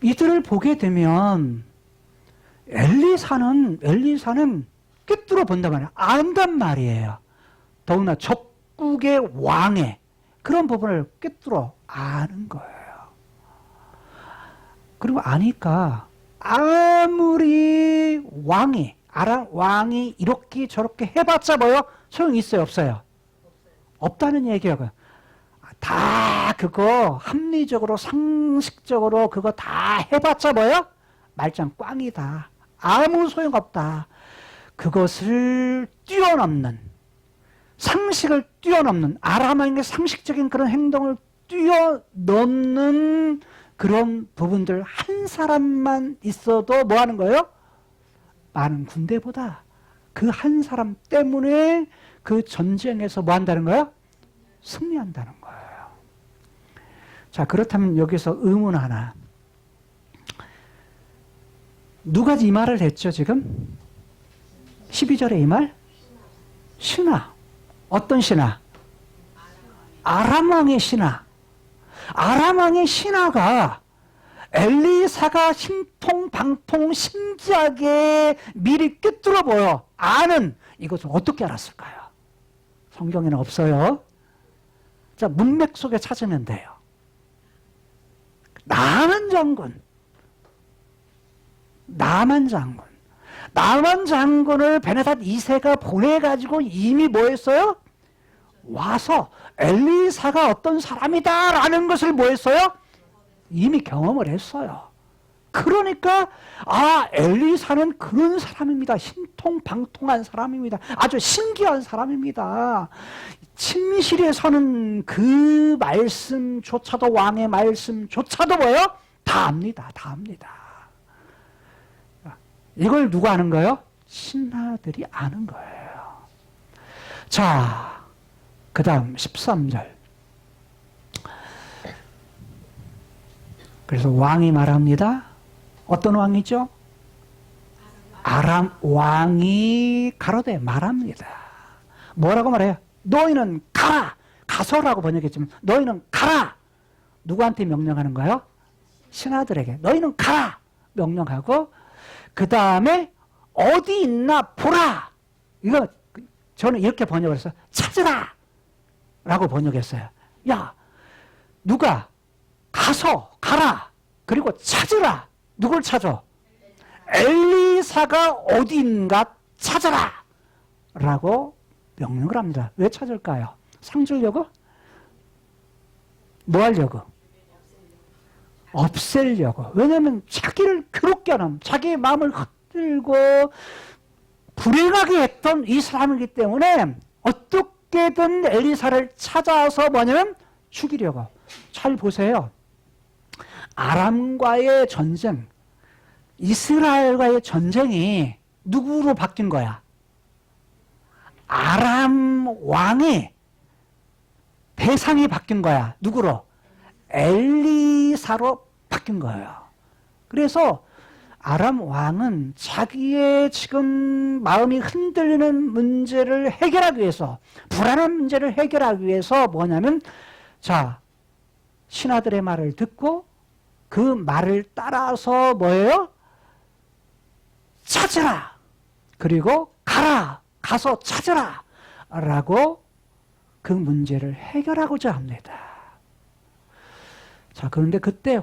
이들을 보게 되면 엘리사는 꿰뚫어 본단 말이에요. 안단 말이에요. 더구나 적국의 왕의 그런 부분을 꿰뚫어 아는 거예요. 그리고 아니까 아무리 왕이 이렇게 저렇게 해봤자 뭐요? 소용이 있어요 없어요? 없다는 얘기예요. 다 그거 합리적으로 상식적으로 그거 다 해봤자 뭐요? 말짱 꽝이다. 아무 소용없다. 그것을 뛰어넘는 상식을 뛰어넘는 아람왕의 상식적인 그런 행동을 뛰어넘는 그런 부분들 한 사람만 있어도 뭐 하는 거예요? 많은 군대보다 그 한 사람 때문에 그 전쟁에서 뭐 한다는 거예요? 승리한다는 거예요. 자, 그렇다면 여기서 의문 하나. 누가 이 말을 했죠, 지금? 12절에 이 말? 신하. 어떤 신하? 아람왕의 신하. 아람왕의 신하가 엘리사가 신통방통 신기하게 미리 꿰뚫어 보여 아는 이것을 어떻게 알았을까요? 성경에는 없어요. 자, 문맥 속에 찾으면 돼요. 나만 장군을 베네닷 2세가 보내가지고 이미 뭐 했어요? 와서 엘리사가 어떤 사람이다라는 것을 뭐 했어요? 이미 경험을 했어요. 그러니까 엘리사는 그런 사람입니다. 신통방통한 사람입니다. 아주 신기한 사람입니다. 침실에 서는 그 말씀조차도 왕의 말씀조차도 뭐예요? 다 압니다. 이걸 누가 아는 거예요? 신하들이 아는 거예요. 자, 그 다음 13절. 그래서 왕이 말합니다. 어떤 왕이죠? 아람 왕이 가로되 말합니다. 뭐라고 말해요? 너희는 가라! 가서라고 번역했지만 너희는 가라! 누구한테 명령하는 거예요? 신하들에게. 너희는 가라! 명령하고 그 다음에 어디 있나 보라! 이거 저는 이렇게 번역을 했어요. 찾으라! 라고 번역했어요. 야, 누가 가라. 그리고 찾으라. 누굴 찾아? 엘리사가 어디인가 찾아라. 라고 명령을 합니다. 왜 찾을까요? 상 주려고? 뭐 하려고? 없애려고. 왜냐하면 자기를 괴롭게 하는, 자기의 마음을 흔들고 불행하게 했던 이 사람이기 때문에 어떻게든 엘리사를 찾아서 뭐냐면 죽이려고. 잘 보세요. 아람과의 전쟁, 이스라엘과의 전쟁이 누구로 바뀐 거야? 아람 왕의 대상이 바뀐 거야. 누구로? 엘리사로 바뀐 거예요. 그래서 아람 왕은 자기의 지금 마음이 흔들리는 문제를 해결하기 위해서, 불안한 문제를 해결하기 위해서 뭐냐면, 자, 신하들의 말을 듣고 그 말을 따라서 뭐예요? 찾으라. 그리고 가라. 가서 찾으라. 라고 그 문제를 해결하고자 합니다. 자, 그런데 그때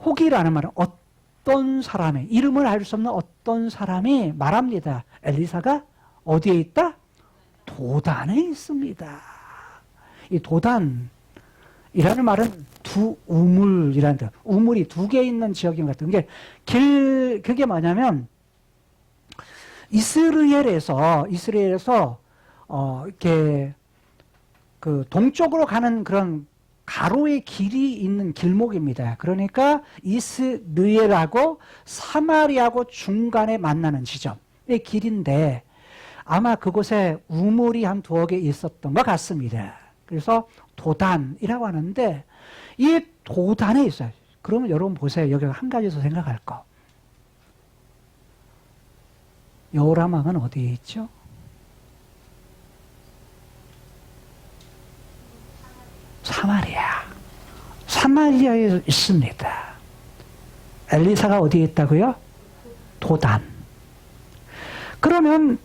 혹이라는 말은 어떤 사람의, 이름을 알 수 없는 어떤 사람이 말합니다. 엘리사가 어디에 있다? 도단에 있습니다. 이 도단이라는 말은 두 우물이라는 뜻. 우물이 두 개 있는 지역인 것 같은 게, 그게 뭐냐면, 이스라엘에서 이렇게 그 동쪽으로 가는 그런 가로의 길이 있는 길목입니다. 그러니까 이스라엘하고 사마리아하고 중간에 만나는 지점의 길인데, 아마 그곳에 우물이 한 두어 개 있었던 것 같습니다. 그래서 도단이라고 하는데, 이 도단에 있어요. 그러면 여러분 보세요. 여기 한 가지 더 생각할 거. 여호람 왕은 어디에 있죠? 사마리아에 있습니다. 엘리사가 어디에 있다고요? 도단. 그러면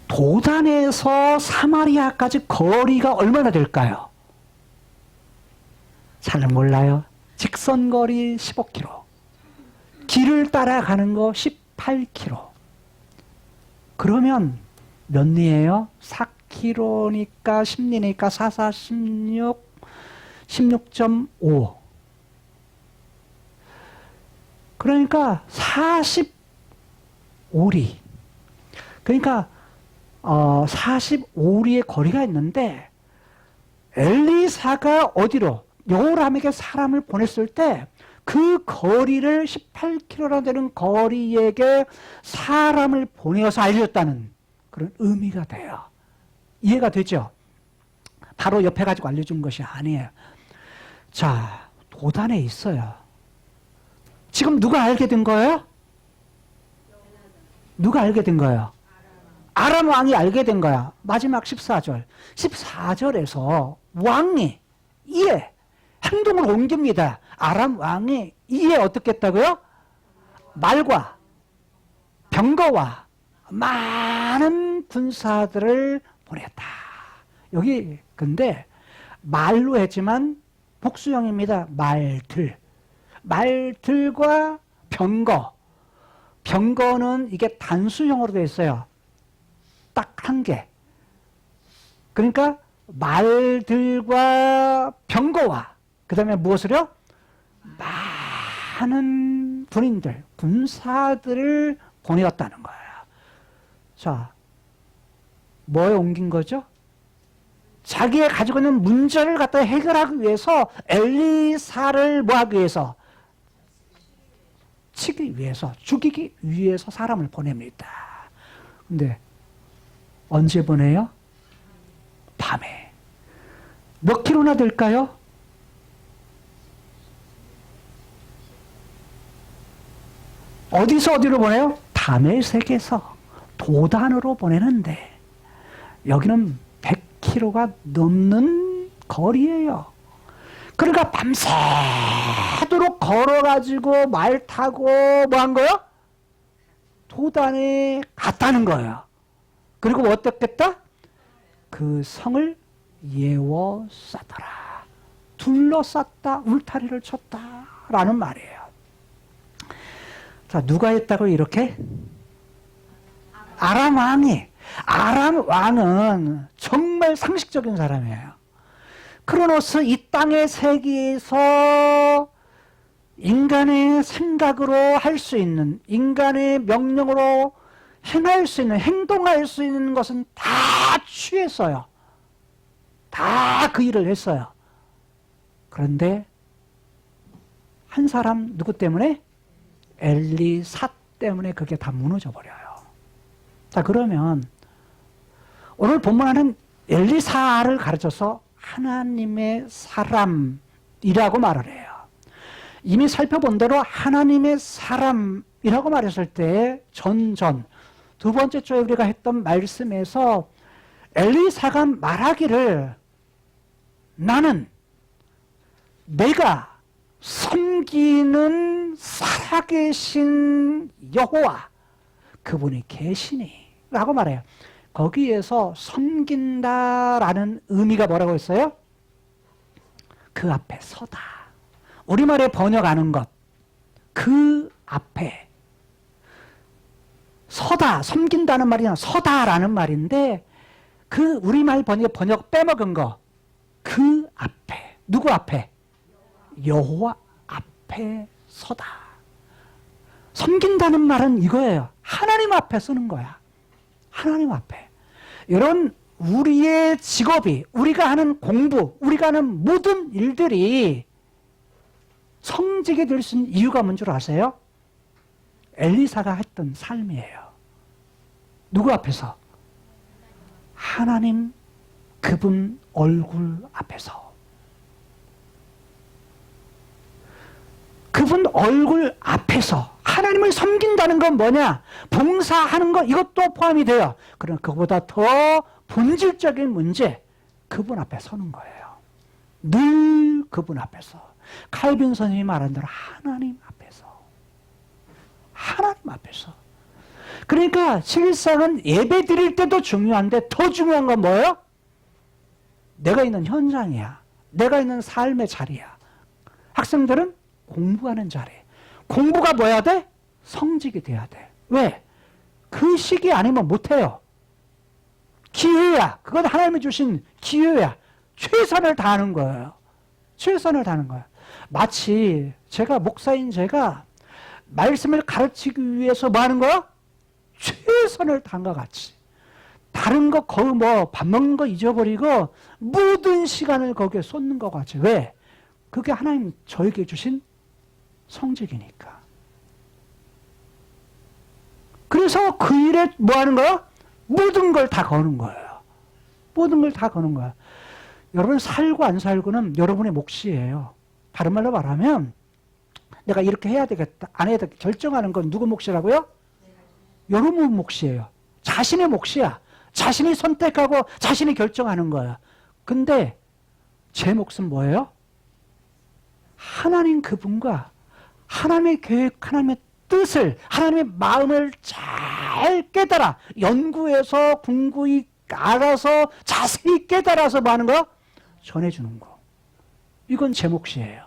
도단에서 사마리아까지 거리가 얼마나 될까요? 잘 몰라요. 직선거리 15km. 길을 따라가는 거 18km. 그러면 몇 리예요? 4km니까 10리니까 4, 4, 16, 16.5. 그러니까 45리. 그러니까 45리의 거리가 있는데, 엘리사가 어디로? 여호람에게 사람을 보냈을 때 그 거리를 18km나 되는 거리에게 사람을 보내어서 알려줬다는 그런 의미가 돼요. 이해가 되죠? 바로 옆에 가지고 알려준 것이 아니에요. 자, 도단에 있어요. 지금 누가 알게 된 거예요? 누가 알게 된 거예요? 아람 왕이 알게 된 거야. 마지막 14절. 14절에서 왕이 이에 행동을 옮깁니다. 아람 왕이 이에 어떻게 했다고요? 말과 병거와 많은 군사들을 보냈다. 여기 근데 말로 했지만 복수형입니다. 말들과 병거. 병거는 이게 단수형으로 되어 있어요. 딱 한 개. 그러니까 말들과 병거와 그 다음에 무엇을요? 많은 군인들, 군사들을 보내었다는 거예요. 자, 뭐에 옮긴 거죠? 자기가 가지고 있는 문제를 갖다 해결하기 위해서, 엘리사를 뭐하기 위해서? 치기 위해서, 죽이기 위해서 사람을 보냅니다. 근데 언제 보내요? 밤에. 몇 킬로나 될까요? 어디서 어디로 보내요? 다메섹에서 도단으로 보내는데, 여기는 100km가 넘는 거리예요. 그러니까 밤새도록 걸어가지고 말 타고 뭐 한 거예요? 도단에 갔다는 거예요. 그리고 뭐 어떻겠다? 그 성을 예워쌌더라. 둘러쌌다. 울타리를 쳤다. 라는 말이에요. 자, 누가 했다고 이렇게? 아람 왕이. 아람 왕은 정말 상식적인 사람이에요. 크로노스 이 땅의 세계에서 인간의 생각으로 할 수 있는, 인간의 명령으로 행할 수 있는, 행동할 수 있는 것은 다 취했어요. 다 그 일을 했어요. 그런데 한 사람 누구 때문에? 엘리사 때문에 그게 다 무너져 버려요. 자, 그러면 오늘 본문에는 엘리사를 가르쳐서 하나님의 사람이라고 말을 해요. 이미 살펴본 대로 하나님의 사람이라고 말했을 때 두 번째 주에 우리가 했던 말씀에서 엘리사가 말하기를 나는 내가 섬기는 살아계신 여호와 그분이 계시니 라고 말해요. 거기에서 섬긴다라는 의미가 뭐라고 했어요? 그 앞에 서다. 우리말에 번역하는 것. 그 앞에 서다. 섬긴다는 말이 아니라 서다라는 말인데 그 우리말 번역 빼먹은 거. 그 앞에. 누구 앞에? 여호와 앞에 서다. 섬긴다는 말은 이거예요. 하나님 앞에 서는 거야. 하나님 앞에. 여러분, 우리의 직업이, 우리가 하는 공부, 우리가 하는 모든 일들이 성직이 될 수 있는 이유가 뭔 줄 아세요? 엘리사가 했던 삶이에요. 누구 앞에서? 하나님 그분 얼굴 앞에서. 그분 얼굴 앞에서 하나님을 섬긴다는 건 뭐냐? 봉사하는 거 이것도 포함이 돼요. 그러나 그보다 더 본질적인 문제, 그분 앞에 서는 거예요. 늘 그분 앞에서. 칼빈 선생님이 말한 대로 하나님 앞에서. 하나님 앞에서. 그러니까 실상은 예배 드릴 때도 중요한데 더 중요한 건 뭐예요? 내가 있는 현장이야. 내가 있는 삶의 자리야. 학생들은 공부하는 자리. 공부가 뭐야 돼? 성직이 돼야 돼. 왜? 그 시기 아니면 못해요. 기회야. 그건 하나님이 주신 기회야. 최선을 다하는 거예요. 최선을 다하는 거예요. 마치 제가 목사인 제가 말씀을 가르치기 위해서 뭐 하는 거야? 최선을 다한 것 같이. 다른 거 거의 뭐 밥 먹는 거 잊어버리고 모든 시간을 거기에 쏟는 것 같이. 왜? 그게 하나님 저에게 주신 성직이니까. 그래서 그 일에 뭐 하는 거야? 모든 걸 다 거는 거예요. 모든 걸 다 거는 거야. 여러분 살고 안 살고는 여러분의 몫이에요. 다른 말로 말하면 내가 이렇게 해야 되겠다, 안 해야 되겠다 결정하는 건 누구 몫이라고요? 여러분 몫이에요. 자신의 몫이야. 자신이 선택하고 자신이 결정하는 거야. 근데 제 몫은 뭐예요? 하나님 그분과 하나님의 계획, 하나님의 뜻을, 하나님의 마음을 잘 깨달아 연구해서 궁구히 알아서 자세히 깨달아서 뭐 하는 거? 전해주는 거. 이건 제 몫이에요.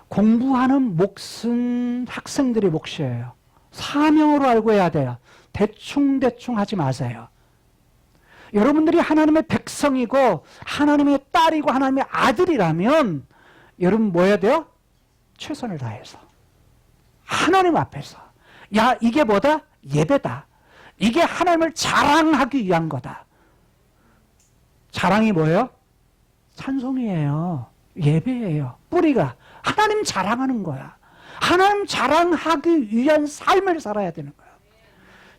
공부하는 몫은 학생들의 몫이에요. 사명으로 알고 해야 돼요. 대충대충 하지 마세요. 여러분들이 하나님의 백성이고 하나님의 딸이고 하나님의 아들이라면 여러분 뭐 해야 돼요? 최선을 다해서 하나님 앞에서. 야, 이게 뭐다? 예배다. 이게 하나님을 자랑하기 위한 거다. 자랑이 뭐예요? 찬송이에요. 예배예요. 뿌리가 하나님 자랑하는 거야. 하나님 자랑하기 위한 삶을 살아야 되는 거야.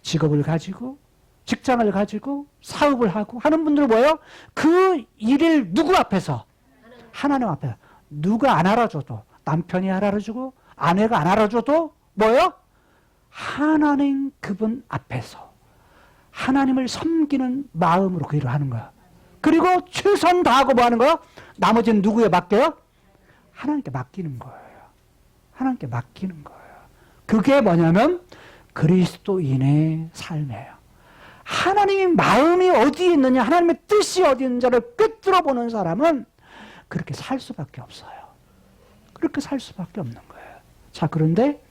직업을 가지고 직장을 가지고 사업을 하고 하는 분들은 뭐예요? 그 일을 누구 앞에서? 하나님 앞에. 누가 안 알아줘도, 남편이 안 알아주고 아내가 안 알아줘도 뭐예요? 하나님 그분 앞에서 하나님을 섬기는 마음으로 그 일을 하는 거야. 그리고 최선 다하고 뭐 하는 거야? 나머지는 누구에 맡겨요? 하나님께 맡기는 거예요. 하나님께 맡기는 거예요. 그게 뭐냐면 그리스도인의 삶이에요. 하나님의 마음이 어디에 있느냐, 하나님의 뜻이 어디 있는지를 꿰뚫어 보는 사람은 그렇게 살 수밖에 없어요. 그렇게 살 수밖에 없는 거예요. 자, 그런데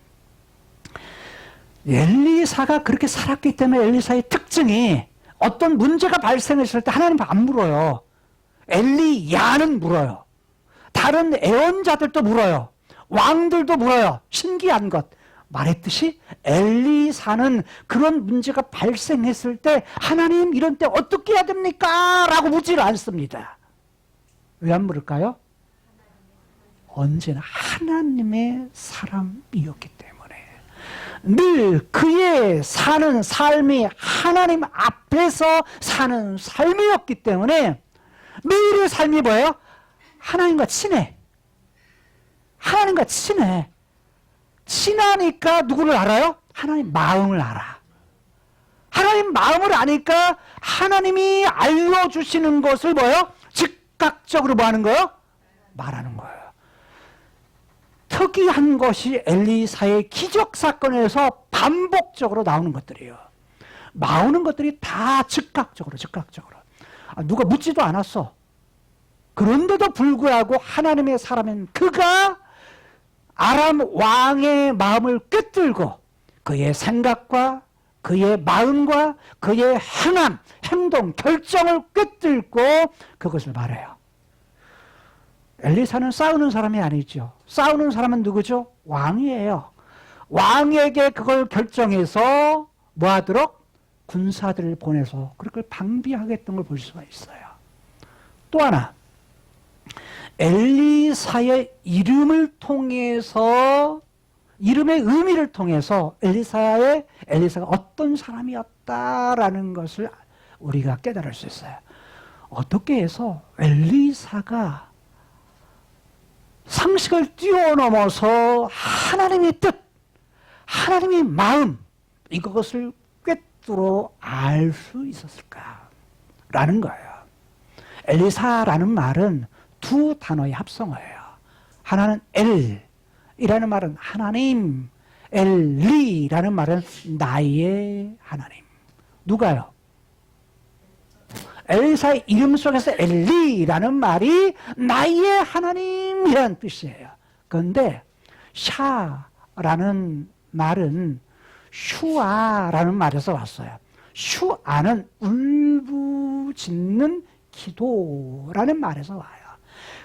엘리사가 그렇게 살았기 때문에 엘리사의 특징이 어떤 문제가 발생했을 때 하나님 안 물어요. 엘리야는 물어요. 다른 애언자들도 물어요. 왕들도 물어요. 신기한 것. 말했듯이 엘리사는 그런 문제가 발생했을 때 하나님 이런 때 어떻게 해야 됩니까? 라고 묻지를 않습니다. 왜 안 물을까요? 언제나 하나님의 사람이었기 때문에 늘 그의 사는 삶이 하나님 앞에서 사는 삶이었기 때문에 매일의 삶이 뭐예요? 하나님과 친해. 하나님과 친해. 친하니까 누구를 알아요? 하나님 마음을 알아. 하나님 마음을 아니까 하나님이 알려주시는 것을 뭐예요? 즉각적으로 뭐 하는 거예요? 말하는 거예요. 특이한 것이 엘리사의 기적 사건에서 반복적으로 나오는 것들이에요. 나오는 것들이 다 즉각적으로. 누가 묻지도 않았어. 그런데도 불구하고 하나님의 사람인 그가 아람 왕의 마음을 꿰뚫고 그의 생각과 그의 마음과 그의 행함, 행동, 결정을 꿰뚫고 그것을 말해요. 엘리사는 싸우는 사람이 아니죠. 싸우는 사람은 누구죠? 왕이에요. 왕에게 그걸 결정해서 뭐 하도록? 군사들을 보내서 그걸 방비하겠다는 걸 볼 수가 있어요. 또 하나, 엘리사의 이름을 통해서, 이름의 의미를 통해서 엘리사가 어떤 사람이었다라는 것을 우리가 깨달을 수 있어요. 어떻게 해서 엘리사가 상식을 뛰어넘어서 하나님의 뜻, 하나님의 마음, 이것을 꿰뚫어 알 수 있었을까라는 거예요. 엘리사라는 말은 두 단어의 합성어예요. 하나는 엘이라는 말은 하나님, 엘리라는 말은 나의 하나님. 누가요? 엘리사의 이름 속에서 엘리라는 말이 나의 하나님이라는 뜻이에요. 그런데 샤라는 말은 슈아라는 말에서 왔어요. 슈아는 울부짖는 기도라는 말에서 와요.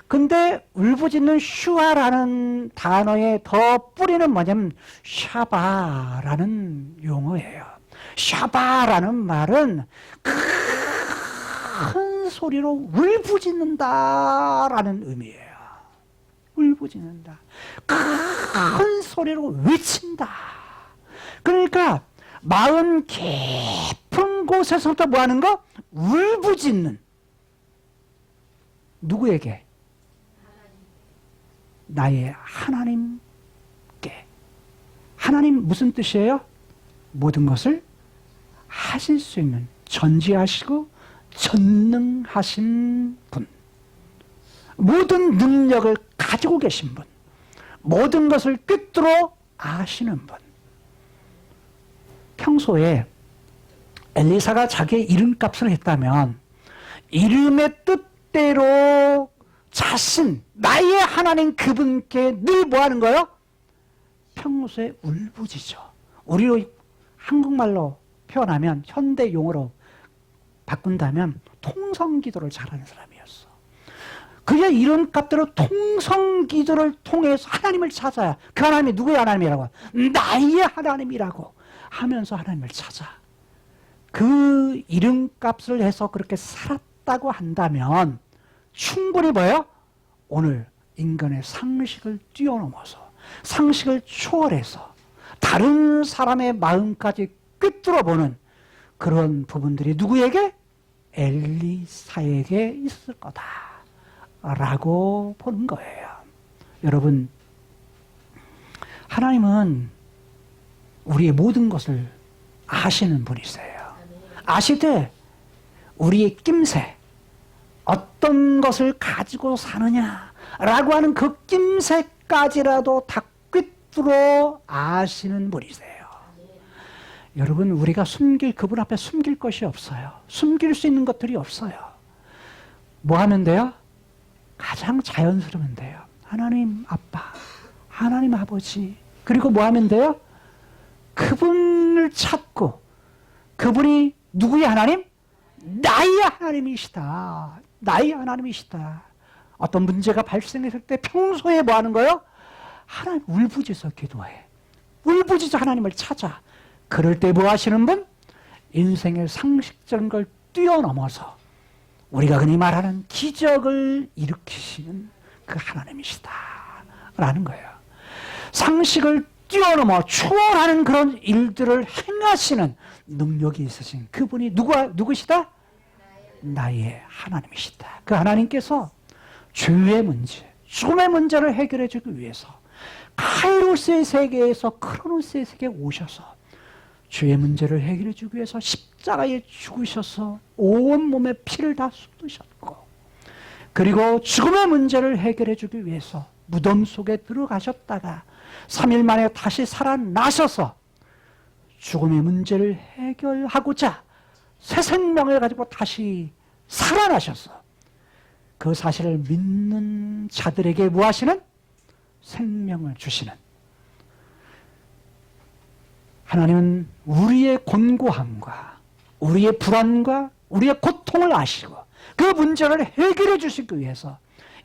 근데 울부짖는 슈아라는 단어에 더 뿌리는 뭐냐면 샤바라는 용어예요. 샤바라는 말은 큰 소리로 울부짖는다라는 의미예요. 울부짖는다. 큰 소리로 외친다. 그러니까 마음 깊은 곳에서부터 뭐 하는 거? 울부짖는. 누구에게? 나의 하나님께. 하나님 무슨 뜻이에요? 모든 것을 하실 수 있는, 전지하시고 전능하신 분, 모든 능력을 가지고 계신 분, 모든 것을 꿰뚫어 아시는 분. 평소에 엘리사가 자기의 이름값을 했다면 이름의 뜻대로 자신, 나의 하나님 그분께 늘 뭐 하는 거예요? 평소에 울부짖어. 우리로 한국말로 표현하면, 현대 용어로 바꾼다면 통성기도를 잘하는 사람이었어. 그의 이름값대로 통성기도를 통해서 하나님을 찾아야, 그 하나님이 누구의 하나님이라고? 나의 하나님이라고 하면서 하나님을 찾아. 그 이름값을 해서 그렇게 살았다고 한다면 충분히 뭐예요? 오늘 인간의 상식을 뛰어넘어서, 상식을 초월해서 다른 사람의 마음까지 꿰뚫어보는 그런 부분들이 누구에게? 엘리사에게 있을 거다라고 보는 거예요. 여러분, 하나님은 우리의 모든 것을 아시는 분이세요. 아시되 우리의 낌새, 어떤 것을 가지고 사느냐라고 하는 그 낌새까지라도 다 꿰뚫어 아시는 분이세요. 여러분, 우리가 그분 앞에 숨길 것이 없어요. 숨길 수 있는 것들이 없어요. 뭐 하면 돼요? 가장 자연스러우면 돼요. 하나님 아빠, 하나님 아버지. 그리고 뭐 하면 돼요? 그분을 찾고, 그분이 누구의 하나님? 나의 하나님이시다. 나의 하나님이시다. 어떤 문제가 발생했을 때 평소에 뭐 하는 거예요? 하나님 울부짖어 기도해. 울부짖어 하나님을 찾아. 그럴 때 뭐 하시는 분? 인생의 상식적인 걸 뛰어넘어서 우리가 흔히 말하는 기적을 일으키시는 그 하나님이시다 라는 거예요. 상식을 뛰어넘어 초월하는 그런 일들을 행하시는 능력이 있으신 그분이 누구시다? 나의 하나님이시다. 그 하나님께서 죄의 문제, 죽음의 문제를 해결해 주기 위해서 카이로스의 세계에서 크로노스의 세계에 오셔서 죄의 문제를 해결해 주기 위해서 십자가에 죽으셔서 온몸에 피를 다 쏟으셨고, 그리고 죽음의 문제를 해결해 주기 위해서 무덤 속에 들어가셨다가 3일 만에 다시 살아나셔서 죽음의 문제를 해결하고자 새 생명을 가지고 다시 살아나셔서 그 사실을 믿는 자들에게 무하시는 생명을 주시는 하나님은 우리의 곤고함과 우리의 불안과 우리의 고통을 아시고 그 문제를 해결해 주시기 위해서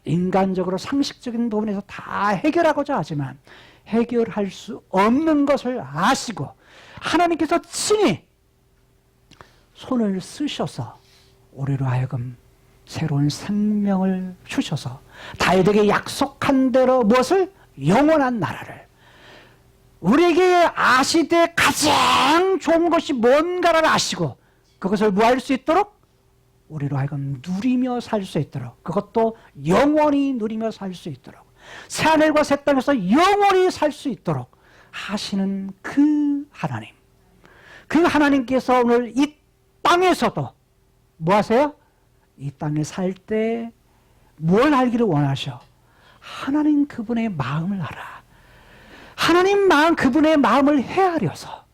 인간적으로 상식적인 부분에서 다 해결하고자 하지만 해결할 수 없는 것을 아시고 하나님께서 친히 손을 쓰셔서 우리로 하여금 새로운 생명을 주셔서 다윗에게 약속한 대로 무엇을? 영원한 나라를 우리에게 아시되 가장 좋은 것이 뭔가를 아시고 그것을 뭐 할 수 있도록? 우리로 하여금 누리며 살 수 있도록, 그것도 영원히 누리며 살 수 있도록, 새하늘과 새 땅에서 영원히 살 수 있도록 하시는 그 하나님, 그 하나님께서 오늘 이 땅에서도 뭐 하세요? 이 땅에 살 때 뭘 알기를 원하셔? 하나님 그분의 마음을 알아. 하나님 마음, 그분의 마음을 헤아려서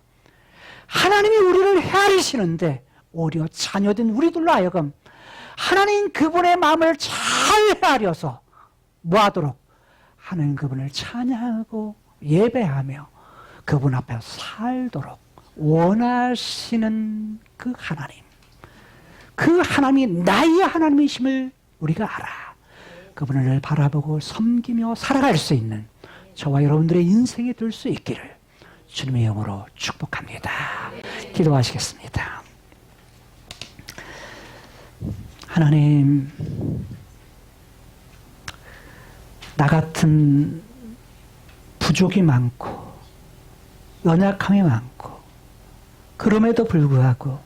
하나님이 우리를 헤아리시는데 오히려 자녀된 우리들로 하여금 하나님 그분의 마음을 잘 헤아려서 뭐 하도록? 하나님 그분을 찬양하고 예배하며 그분 앞에 살도록 원하시는 그 하나님, 그 하나님이 나의 하나님이심을 우리가 알아. 그분을 바라보고 섬기며 살아갈 수 있는 저와 여러분들의 인생이 될 수 있기를 주님의 이름으로 축복합니다. 기도하시겠습니다. 하나님, 나 같은 부족이 많고 연약함이 많고 그럼에도 불구하고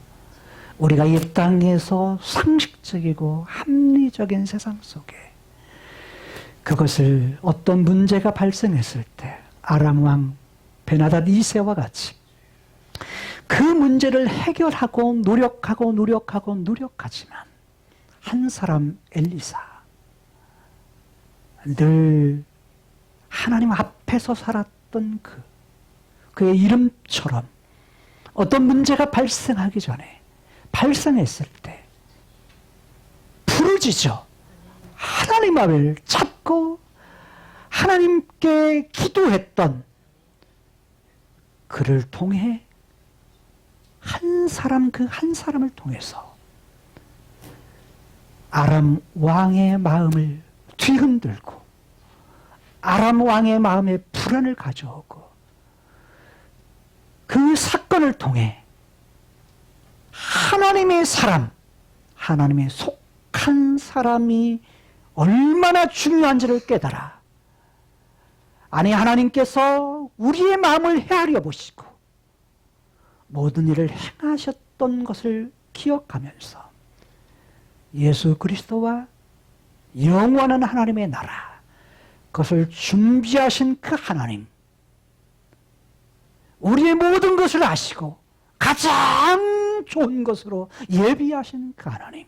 우리가 이 땅에서 상식적이고 합리적인 세상 속에 그것을 어떤 문제가 발생했을 때 아람 왕 베나닷 2세와 같이 그 문제를 해결하고 노력하지만 한 사람 엘리사, 늘 하나님 앞에서 살았던 그의 이름처럼 어떤 문제가 발생하기 전에, 발생했을 때 부르짖어 하나님을 찾고 하나님께 기도했던 그를 통해 한 사람을 통해서 아람 왕의 마음을 뒤흔들고 아람 왕의 마음에 불안을 가져오고 그 사건을 통해 하나님의 사람, 하나님의 속한 사람이 얼마나 중요한지를 깨달아. 아니, 하나님께서 우리의 마음을 헤아려 보시고 모든 일을 행하셨던 것을 기억하면서 예수 그리스도와 영원한 하나님의 나라, 그것을 준비하신 그 하나님, 우리의 모든 것을 아시고 가장 좋은 것으로 예비하신 그 하나님,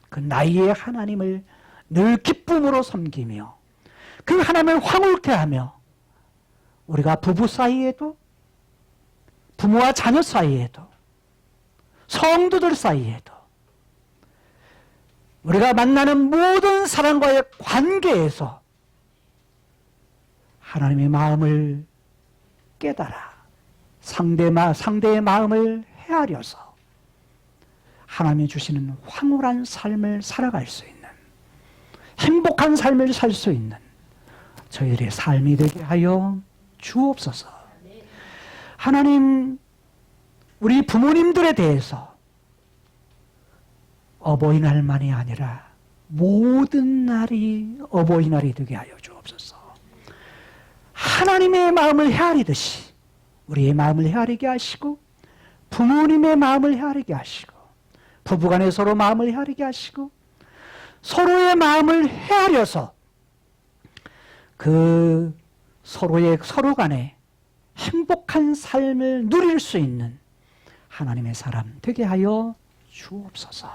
그 나의 하나님을 늘 기쁨으로 섬기며 그 하나님을 황홀케 하며 우리가 부부 사이에도, 부모와 자녀 사이에도, 성도들 사이에도, 우리가 만나는 모든 사람과의 관계에서 하나님의 마음을 깨달아 상대의 마음을 헤아려서 하나님이 주시는 황홀한 삶을 살아갈 수 있는, 행복한 삶을 살 수 있는 저희들의 삶이 되게 하여 주옵소서. 하나님, 우리 부모님들에 대해서 어버이날만이 아니라 모든 날이 어버이날이 되게 하여 주옵소서. 하나님의 마음을 헤아리듯이 우리의 마음을 헤아리게 하시고 부모님의 마음을 헤아리게 하시고 부부간에 서로 마음을 헤아리게 하시고 서로의 마음을 헤아려서 그 서로 간에 행복한 삶을 누릴 수 있는 하나님의 사람 되게 하여 주옵소서.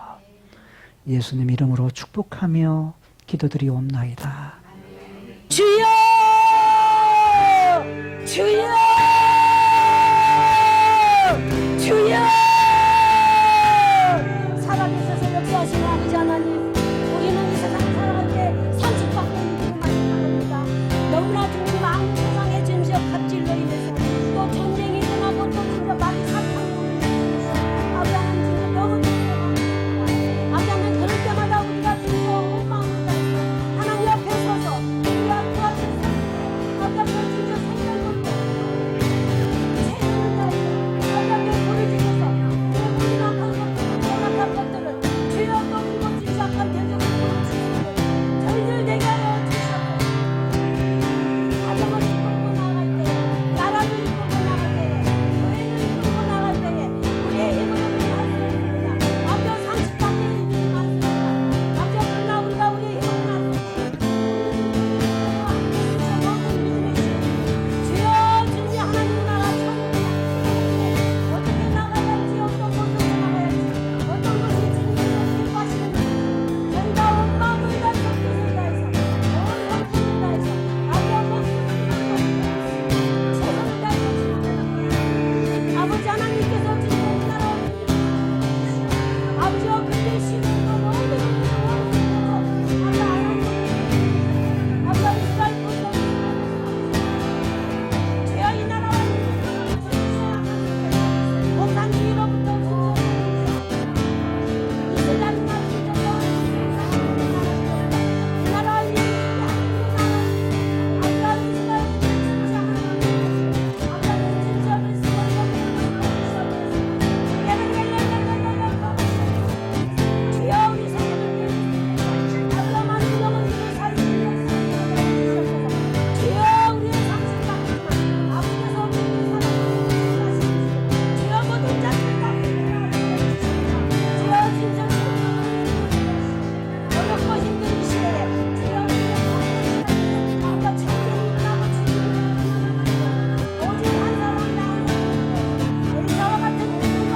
예수님 이름으로 축복하며 기도드리옵나이다. 주여 주여 주여 살아계셔서 역사하시는 아버지 하나님, 우리는 이 세상 살아갈 때 상식밖에 믿고 말씀합니다. 너무나 주님 마음 세상에 주님시여 갑질로 인해서 또 전쟁이 일어나고 또 진짜 많이 사탄이 오면서 아버지 하나님 진짜 너무 죄송합니다. 아버지 하나님 그럴 때마다 우리가 주님과 온 마음을 다해서 하나님 옆에 서서 우리가 그 앞에 서서 아버지 하나님 진짜 생명을 최선을 다해서 아버지 하나님 보여주셔서 우리의 모든 악한 것들 연약한 것들을 주여 또 그리고 진짜 악한 대적을 보여주시고 저희들 되게 하여 주시옵소서. 가정을 이끌고 나갈 때에 나라를 이끌고 나갈 때에 교회를 이끌고 나갈 때에 우리의 힘으로 우리 할 수 없습니다. 아버지 상식밖에 힘이 많습니다. 아버지 그러나 우리가 우리의 힘으로 할 수 없습니다. 진짜 모든 믿음의 신 주여 주님 하나님 나라 천국에 어떻게 나가야 할지 어떤 곳으로 나가야 할지 어떤 것이 주님께서 기뻐하시는지 저희가 온 마음을 다해서 뜻을 다해서 온 성품을 다해서 아버지와 목숨을 다해서 최선을 다해서 주옵소서. 아버지 하나님께서 주님의 이 나라를 이루시옵소서. 아버지와 그때 시민과 모든 우리의 원수께서 아버지 하나님 아버지 이스라엘 본토를 주여 이 나라와 이 민족을 주시옵소서. 목산 위로부터 이슬람이나 기독교 이 나라와 이 주여 우리 세계를 아브라함 민족을 위해 살리는 주여 우리의 상식 같지만 아버지께서 우리를 사랑하시고 주여 모든 자들을 다 주여 진짜 어렵고 힘든 이 시대에 주여 우리의 삶을 아까 천국이 일어나고 주님을 오직 한 사람 나오는 엘리사와 같은 누군가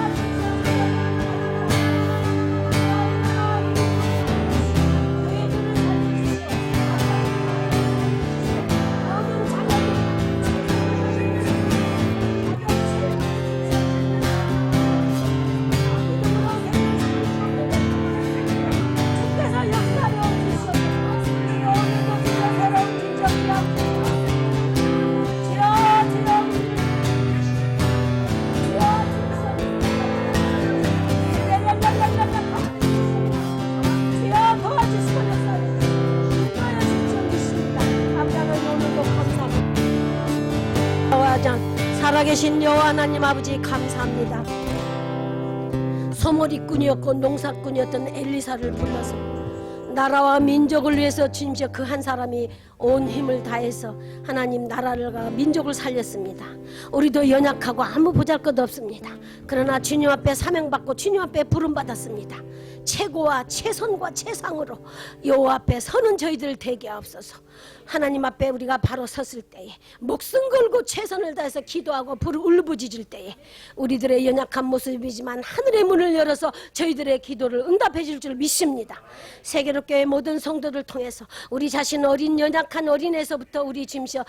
살아계신 여호와 하나님 아버지 감사합니다. 소머리꾼이었고 농사꾼이었던 엘리사를 불러서 나라와 민족을 위해서 주님께서 그 한 사람이 온 힘을 다해서 하나님 나라를 민족을 살렸습니다. 우리도 연약하고 아무 보잘것 없습니다. 그러나 주님 앞에 사명받고 주님 앞에 부름받았습니다. 최고와 최선과 최상으로 여호와 앞에 서는 저희들 되게 하옵소서. 하나님 앞에 우리가 바로 섰을 때에 목숨 걸고 최선을 다해서 기도하고 불을 울부짖을 때에 우리들의 연약한 모습이지만 하늘의 문을 열어서 저희들의 기도를 응답해 줄 줄 믿습니다. 세계로교회 모든 성도들 통해서 우리 자신 어린 연약한 어린애서부터 우리 짐시어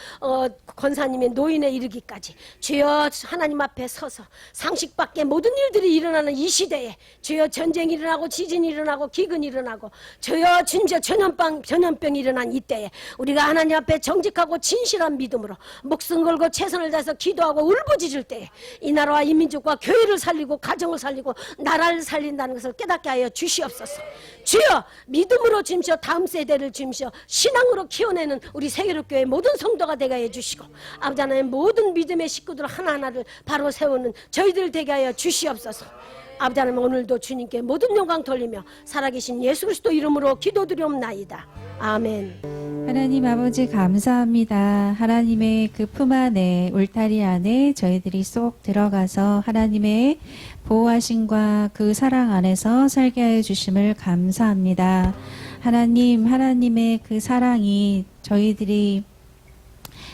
권사님의 노인에 이르기까지 주여 하나님 앞에 서서 상식 밖에 모든 일들이 일어나는 이 시대에 주여 전쟁이 일어나고 지진이 일어나고 기근이 일어나고 주여 진짜 전염병이 일어난 이때에 우리가 하나님 앞에 정직하고 진실한 믿음으로 목숨 걸고 최선을 다해서 기도하고 울부짖을 때에 이 나라와 이 민족과 교회를 살리고 가정을 살리고 나라를 살린다는 것을 깨닫게 하여 주시옵소서. 주여 믿음으로 주시오 다음 세대를 주시오 신앙으로 키워내는 우리 세계로교회 모든 성도가 되게 하여 주시고 아버지 하나님 모든 믿음의 식구들 하나하나를 바로 세우는 저희들 되게 하여 주시옵소서. 아버지 하나님 오늘도 주님께 모든 영광 돌리며 살아계신 예수 그리스도 이름으로 기도드리옵나이다. 아멘. 하나님 아버지 감사합니다. 하나님의 그 품 안에 울타리 안에 저희들이 쏙 들어가서 하나님의 보호하심과 그 사랑 안에서 살게 하여 주심을 감사합니다. 하나님, 하나님의 그 사랑이 저희들이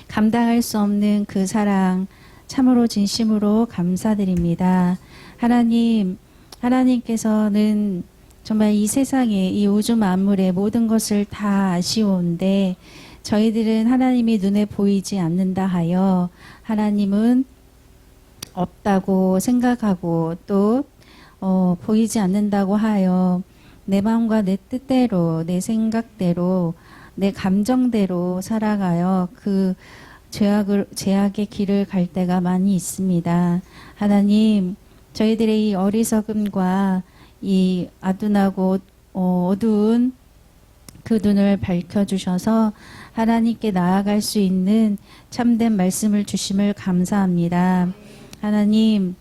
감당할 수 없는 그 사랑 참으로 진심으로 감사드립니다. 하나님, 하나님께서는 정말 이 세상에 이 우주 만물의 모든 것을 다 아시오는데 저희들은 하나님이 눈에 보이지 않는다 하여 하나님은 없다고 생각하고 또 보이지 않는다고 하여 내 마음과 내 뜻대로 내 생각대로 내 감정대로 살아가요. 그 죄악의 길을 갈 때가 많이 있습니다. 하나님, 저희들의 이 어리석음과 이 아둔하고 어두운 그 눈을 밝혀주셔서 하나님께 나아갈 수 있는 참된 말씀을 주심을 감사합니다. 하나님,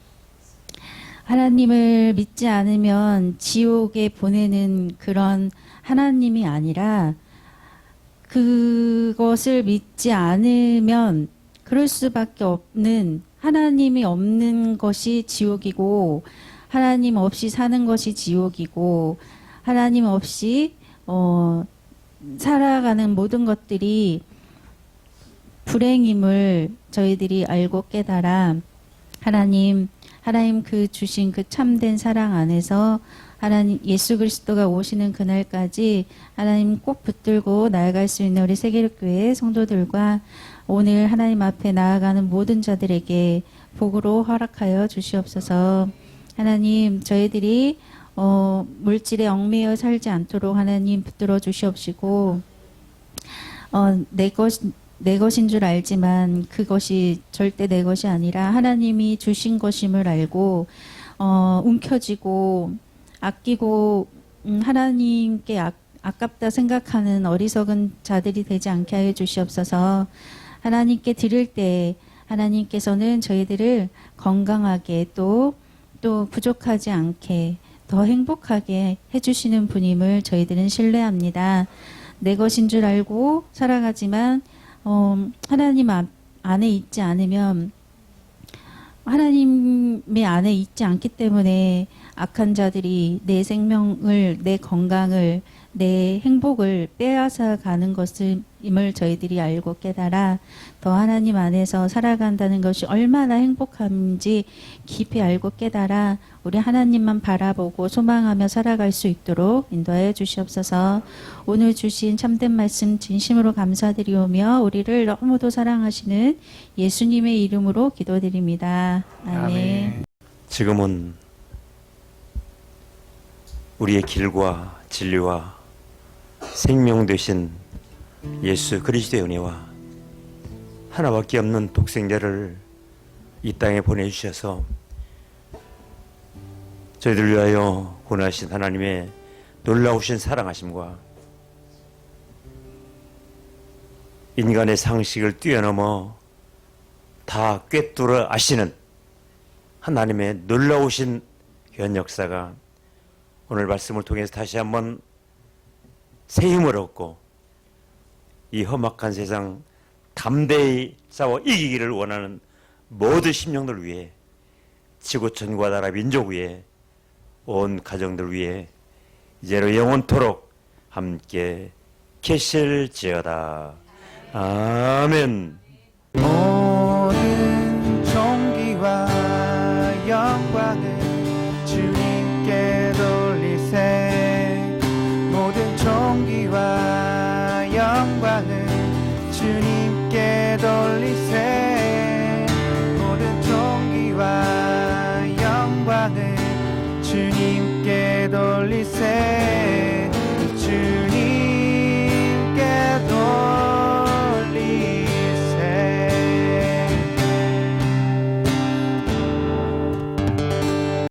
하나님을 믿지 않으면 지옥에 보내는 그런 하나님이 아니라 그것을 믿지 않으면 그럴 수밖에 없는 하나님이 없는 것이 지옥이고 하나님 없이 사는 것이 지옥이고 하나님 없이 살아가는 모든 것들이 불행임을 저희들이 알고 깨달아 하나님 그 주신 그 참된 사랑 안에서 하나님 예수 그리스도가 오시는 그날까지 하나님 꼭 붙들고 나아갈 수 있는 우리 세계력교회 성도들과 오늘 하나님 앞에 나아가는 모든 자들에게 복으로 허락하여 주시옵소서. 하나님 저희들이 물질에 얽매여 살지 않도록 하나님 붙들어 주시옵시고 내 것인 줄 알지만 그것이 절대 내 것이 아니라 하나님이 주신 것임을 알고 움켜쥐고 아끼고 하나님께 아깝다 생각하는 어리석은 자들이 되지 않게 하여 주시옵소서. 하나님께 드릴 때 하나님께서는 저희들을 건강하게 또 부족하지 않게 더 행복하게 해주시는 분임을 저희들은 신뢰합니다. 내 것인 줄 알고 살아가지만 하나님 안에 있지 않으면 하나님의 안에 있지 않기 때문에 악한 자들이 내 생명을, 내 건강을, 내 행복을 빼앗아 가는 것임을 저희들이 알고 깨달아 더 하나님 안에서 살아간다는 것이 얼마나 행복한지 깊이 알고 깨달아 우리 하나님만 바라보고 소망하며 살아갈 수 있도록 인도하여 주시옵소서. 오늘 주신 참된 말씀 진심으로 감사드리오며 우리를 너무도 사랑하시는 예수님의 이름으로 기도드립니다. 아멘. 지금은 우리의 길과 진리와 생명 되신 예수 그리스도의 은혜와 하나밖에 없는 독생자를 이 땅에 보내주셔서 저희들 위하여 고난하신 하나님의 놀라우신 사랑하심과 인간의 상식을 뛰어넘어 다 꿰뚫어 아시는 하나님의 놀라우신 귀한 역사가 오늘 말씀을 통해서 다시 한번 새 힘을 얻고 이 험악한 세상 담대히 싸워 이기기를 원하는 모든 심령들 위해 지구촌과 나라 민족 위해 온 가정들 위해 이제로 영원토록 함께 계실지어다. 아멘. 모든 존귀와 영광을 주님께 돌리세. 모든 존귀와 영광을 주님께 돌리세. 모든 존귀와 영광을 주님께 돌리세.